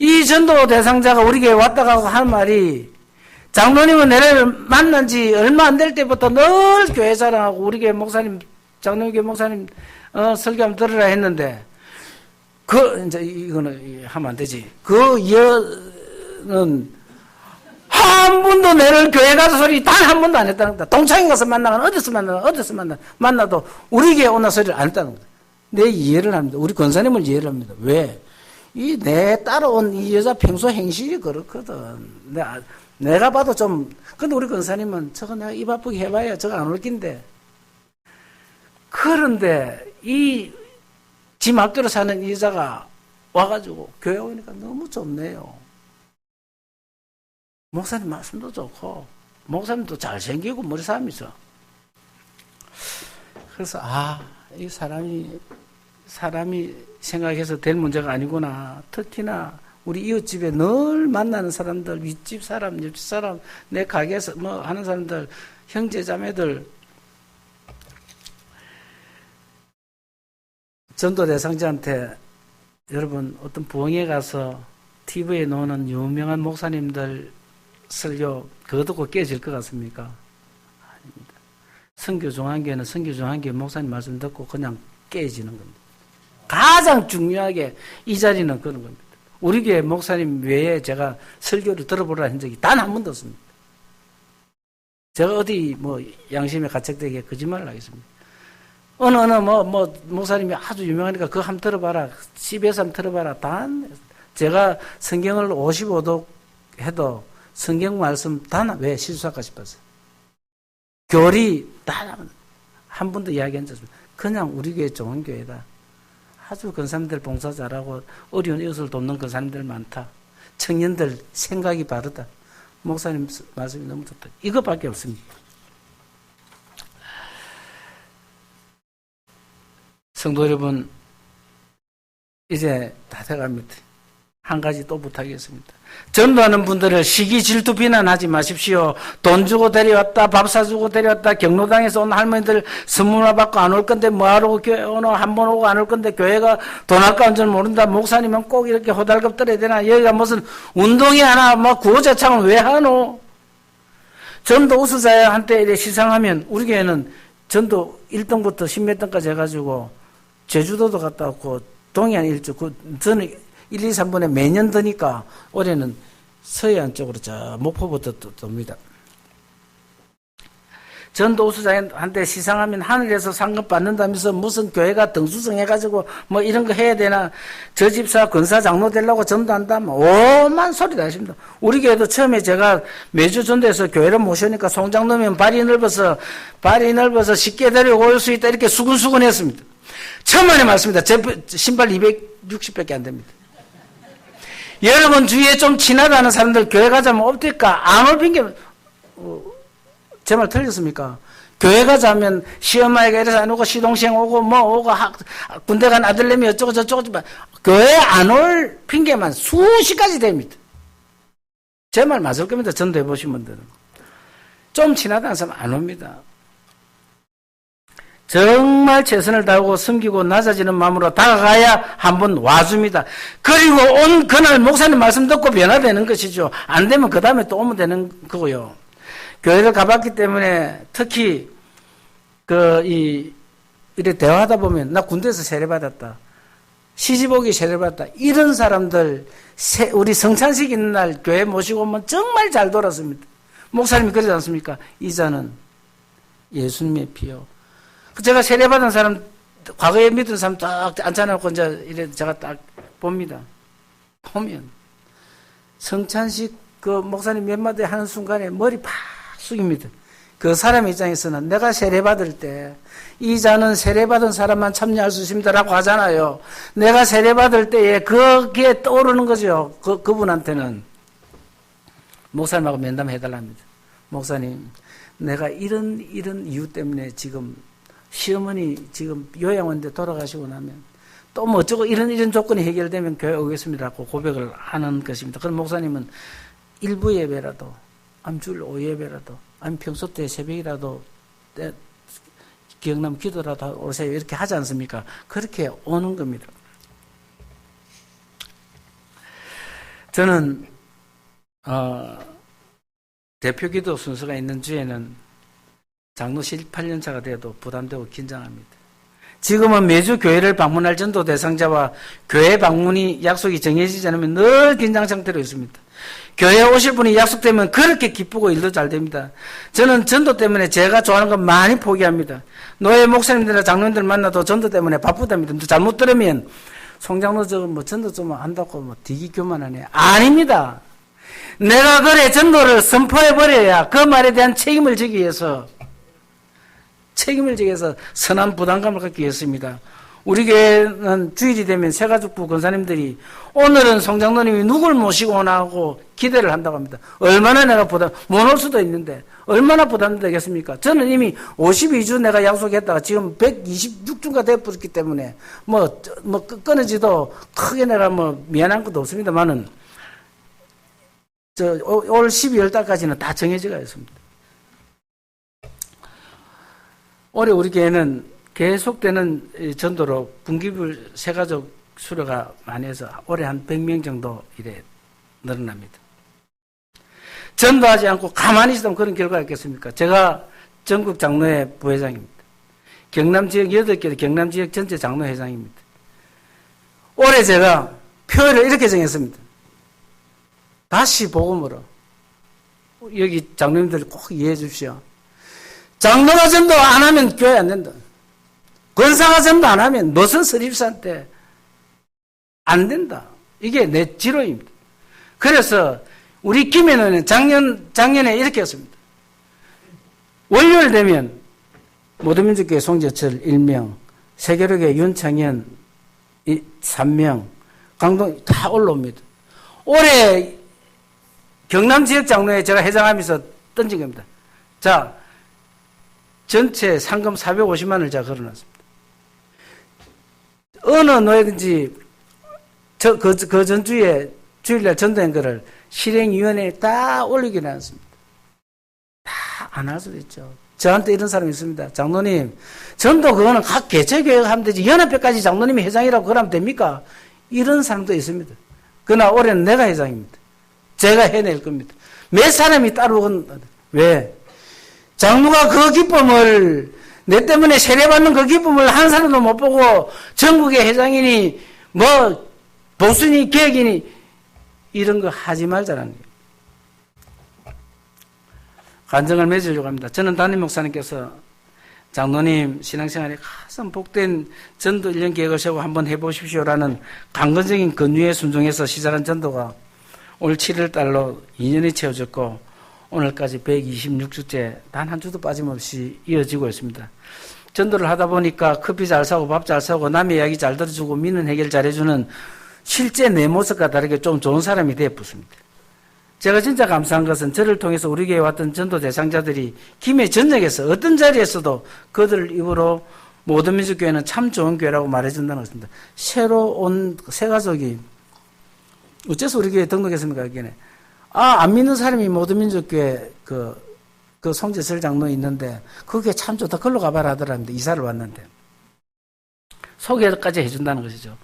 이 전도 대상자가 우리 교회 왔다 가고 하는 말이 장로님은 내를 만난 지 얼마 안 될 때부터 늘 교회 자랑하고 우리 교회 목사님, 장로님 교회 목사님 설교하면 들으라 했는데 이제 이거는 하면 안 되지. 여는 한 번도 내를 교회 가서 소리 단 한 번도 안 했다는 거다. 동창회 가서 만나거나 어디서 만나도 우리 교회 오나 소리를 안 했다는 거다. 내 이해를 합니다. 우리 권사님을 이해를 합니다. 왜? 내 따라온 이 여자 평소 행실이 그렇거든. 내가 봐도 근데 우리 권사님은 저거 내가 입 아프게 해봐야 저거 안 올 낀데. 그런데 지 맘대로 사는 이 여자가 와가지고 교회 오니까 너무 좋네요. 목사님 말씀도 좋고, 목사님도 잘생기고 머리 싸움이 있어. 그래서, 이 사람이 생각해서 될 문제가 아니구나. 특히나 우리 이웃집에 늘 만나는 사람들, 윗집 사람, 옆집 사람, 내 가게에서 하는 사람들, 형제 자매들, 전도 대상자한테 여러분 어떤 부흥회 가서 TV에 나오는 유명한 목사님들 설교 그거 듣고 깨질 것 같습니까? 아닙니다. 선교종합교회는 선교종합교회 목사님 말씀 듣고 그냥 깨지는 겁니다. 가장 중요하게 이 자리는 그런 겁니다. 우리 교회 목사님 외에 제가 설교를 들어보라 한 적이 단 한 번도 없습니다. 제가 어디 양심에 가책되게 거짓말을 하겠습니다. 어느 목사님이 아주 유명하니까 그거 한번 들어봐라. CBS 한번 들어봐라. 제가 성경을 55도 해도 성경 말씀 왜 실수할까 싶었어요. 교리 단 한 번도 이야기한 적 없습니다. 그냥 우리 교회 좋은 교회다. 아주 근사님들 봉사 잘하고 어려운 이웃을 돕는 근사님들 많다. 청년들 생각이 바르다. 목사님 말씀이 너무 좋다. 이것밖에 없습니다. 성도 여러분, 이제 다 돼갑니다. 한 가지 또 부탁이겠습니다. 전도하는 분들을 시기 질투 비난하지 마십시오. 돈 주고 데려왔다, 밥 사주고 데려왔다, 경로당에서 온 할머니들 선물 받고 안 올 건데 뭐하러 교회 오늘 한 번 오고 안 올 건데 교회가 돈 할까 줄 모른다. 목사님은 꼭 이렇게 호달갑 떨어야 되나? 여기가 무슨 운동이 하나 구호자창을 왜 하노? 전도 우수자한테 이렇게 시상하면 우리 교회는 전도 1등부터 10몇 등까지 해가지고 제주도도 갔다 왔고 동해안 일주 저는 1, 2, 3번에 매년 드니까 올해는 서해안 쪽으로 저 목포부터 돕니다. 전도 우수자한테 시상하면 하늘에서 상금 받는다면서 무슨 교회가 등수성 해가지고 이런 거 해야 되나? 저 집사 권사 장로 되려고 전도한다? 오만 소리 다 하십니다. 우리 교회도 처음에 제가 매주 전도해서 교회를 모시니까 송장로면 발이 넓어서 쉽게 데려올 수 있다 이렇게 수근수근 했습니다. 천만의 말씀입니다. 제 신발 260밖에 안 됩니다. 여러분 주위에 좀 친하다는 사람들 교회 가자면 없을까? 안 올 핑계, 제 말 틀렸습니까? 교회 가자면 시어머니가 이래서 안 오고 시동생 오고 오고 군대 간 아들내미 어쩌고 저쩌고 교회 안 올 핑계만 수십 가지 됩니다. 제 말 맞을 겁니다. 전도해 보신 분들은. 좀 친하다는 사람 안 옵니다. 정말 최선을 다하고 섬기고 낮아지는 마음으로 다가가야 한번 와줍니다. 그리고 온 그날 목사님 말씀 듣고 변화되는 것이죠. 안 되면 그 다음에 또 오면 되는 거고요. 교회를 가봤기 때문에 특히 이래 대화하다 보면 나 군대에서 세례받았다. 시집오기 세례받았다. 이런 사람들 우리 성찬식 있는 날 교회 모시고 오면 정말 잘 돌았습니다. 목사님이 그러지 않습니까? 이자는 예수님의 피요. 제가 세례받은 사람, 과거에 믿은 사람 딱 앉혀놓고 이제 이래 제가 딱 봅니다. 보면, 성찬식 목사님 몇 마디 하는 순간에 머리 팍 숙입니다. 그 사람 입장에서는 내가 세례받을 때, 이 자는 세례받은 사람만 참여할 수 있습니다라고 하잖아요. 내가 세례받을 때에 거기에 떠오르는 거죠. 그분한테는. 목사님하고 면담해달랍니다. 목사님, 내가 이런 이유 때문에 지금 시어머니 지금 요양원인데 돌아가시고 나면 또 어쩌고 이런 조건이 해결되면 교회 오겠습니다라고 고백을 하는 것입니다. 그럼 목사님은 일부 예배라도 주일 오후 예배라도 아니면 평소 때 새벽이라도 기억나면 기도라도 오세요 이렇게 하지 않습니까? 그렇게 오는 겁니다. 저는 대표기도 순서가 있는 주에는 장로 18년차가 돼도 부담되고 긴장합니다. 지금은 매주 교회를 방문할 전도 대상자와 교회 방문이 약속이 정해지지 않으면 늘 긴장 상태로 있습니다. 교회에 오실 분이 약속되면 그렇게 기쁘고 일도 잘 됩니다. 저는 전도 때문에 제가 좋아하는 건 많이 포기합니다. 노예 목사님들이나 장로님들 만나도 전도 때문에 바쁘답니다. 잘못 들으면 송장로 전도 좀 한다고 되게 교만하네. 아닙니다. 내가 그래 전도를 선포해버려야 그 말에 대한 책임을 지기 위해서 선한 부담감을 갖기 위해서입니다. 우리 교회는 주일이 되면 새가족부 권사님들이 오늘은 송장로님이 누굴 모시고 오나 하고 기대를 한다고 합니다. 얼마나 내가 못 올 수도 있는데 얼마나 부담되겠습니까? 저는 이미 52주 내가 약속했다가 지금 126주가 되어버렸기 때문에 끊어지도 크게 내가 미안한 것도 없습니다만은 올 12월 달까지는 다 정해져가 있습니다. 올해 우리 교회는 계속되는 전도로 분기별 새가족 수료가 많이 해서 올해 한 100명 정도 이래 늘어납니다. 전도하지 않고 가만히 있으면 그런 결과가 있겠습니까? 제가 전국 장로회 부회장입니다. 경남 지역 8개 경남 지역 전체 장로회장입니다. 올해 제가 표를 이렇게 정했습니다. 다시 복음으로. 여기 장로님들 꼭 이해해 주십시오. 장로가 전도 안 하면 교회 안 된다. 권사가 전도 안 하면 무슨 설립사한테 안 된다. 이게 내 지로입니다. 그래서 우리 김해는 작년에 이렇게 했습니다. 월요일 되면 모두민주교회 송재철 1명, 세계력의 윤창현 3명, 강동 다 올라옵니다. 올해 경남 지역 장로회 제가 회장하면서 던진 겁니다. 자, 전체 상금 450만 원을 제가 걸어놨습니다. 어느 노예든지 그 전주에 주일날 전도한 거를 실행위원회에 다 올리게 해놨습니다. 다 안 할 수도 있죠. 저한테 이런 사람이 있습니다. 장로님, 전도 그거는 각 개체교회가 하면 되지 연합회까지 장로님이 회장이라고 그러면 됩니까? 이런 사람도 있습니다. 그러나 올해는 내가 회장입니다. 제가 해낼 겁니다. 몇 사람이 따로 왜? 장로가 그 기쁨을 내 때문에 세례받는 그 기쁨을 한 사람도 못 보고 전국의 회장이니 보수니 계획이니 이런 거 하지 말자라는 거예요. 간증을 맺으려고 합니다. 저는 담임 목사님께서 장로님 신앙생활에 가장 복된 전도 1년 계획을 세우고 한번 해보십시오라는 강건적인 권유에 순종해서 시작한 전도가 올 7월 달로 2년이 채워졌고 오늘까지 126주째 단 한 주도 빠짐없이 이어지고 있습니다. 전도를 하다 보니까 커피 잘 사고 밥 잘 사고 남의 이야기 잘 들어주고 민원 해결 잘해주는 실제 내 모습과 다르게 좀 좋은 사람이 되어붙습니다. 제가 진짜 감사한 것은 저를 통해서 우리 교회에 왔던 전도 대상자들이 김해 전역에서 어떤 자리에서도 그들 입으로 모두민주교회는 참 좋은 교회라고 말해준다는 것입니다. 새로 온 새가족이 어째서 우리 교회에 등록했습니까? 여기는 안 믿는 사람이 모두민주교회 그 송재철 장로 있는데 그게 참 좋다. 걸로 가봐라 하더랍니다. 이사를 왔는데 소개까지 해준다는 것이죠.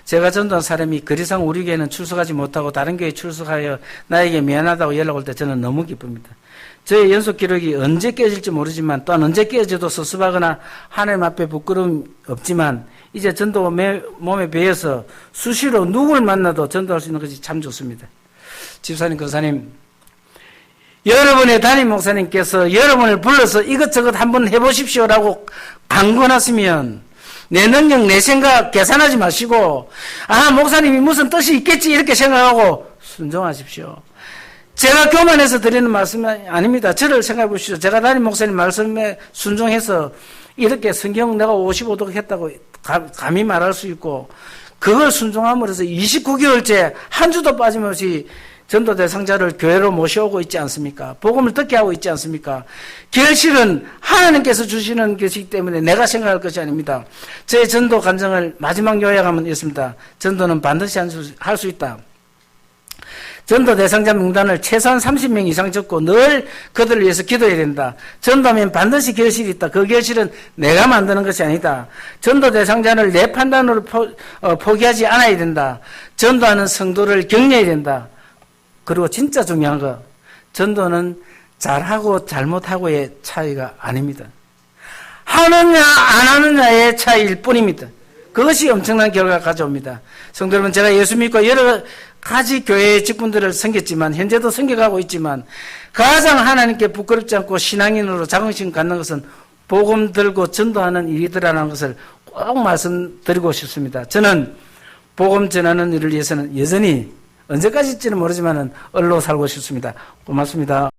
제가 전도한 사람이 그리상 우리 교회는 출석하지 못하고 다른 교회에 출석하여 나에게 미안하다고 연락 올 때 저는 너무 기쁩니다. 저의 연속 기록이 언제 깨질지 모르지만 또한 언제 깨져도 섭섭하거나 하나님 앞에 부끄러움 없지만 이제 전도가 몸에 배어서 수시로 누굴 만나도 전도할 수 있는 것이 참 좋습니다. 집사님, 권사님, 여러분의 담임 목사님께서 여러분을 불러서 이것저것 한번 해보십시오라고 강권하시면 내 능력, 내 생각 계산하지 마시고 목사님이 무슨 뜻이 있겠지 이렇게 생각하고 순종하십시오. 제가 교만해서 드리는 말씀이 아닙니다. 저를 생각해 보십시오. 제가 담임 목사님 말씀에 순종해서 이렇게 성경 내가 55도 했다고 감히 말할 수 있고 그걸 순종함으로 해서 29개월째 한 주도 빠짐없이 전도 대상자를 교회로 모셔오고 있지 않습니까? 복음을 듣게 하고 있지 않습니까? 결실은 하나님께서 주시는 것이기 때문에 내가 생각할 것이 아닙니다. 제 전도 간증을 마지막 요약하면 있습니다. 전도는 반드시 할 수 있다. 전도 대상자 명단을 최소한 30명 이상 적고 늘 그들을 위해서 기도해야 된다. 전도하면 반드시 결실이 있다. 그 결실은 내가 만드는 것이 아니다. 전도 대상자를 내 판단으로 포기하지 않아야 된다. 전도하는 성도를 격려해야 된다. 그리고 진짜 중요한 거, 전도는 잘하고 잘못하고의 차이가 아닙니다. 하느냐 안 하느냐의 차이일 뿐입니다. 그것이 엄청난 결과를 가져옵니다. 성도 여러분, 제가 예수 믿고 여러 가지 교회 직분들을 섬겼지만, 현재도 섬겨가고 있지만, 가장 하나님께 부끄럽지 않고 신앙인으로 자긍심 갖는 것은 복음 들고 전도하는 일이더라는 것을 꼭 말씀드리고 싶습니다. 저는 복음 전하는 일을 위해서는 여전히 언제까지일지는 모르지만 얼로 살고 싶습니다. 고맙습니다.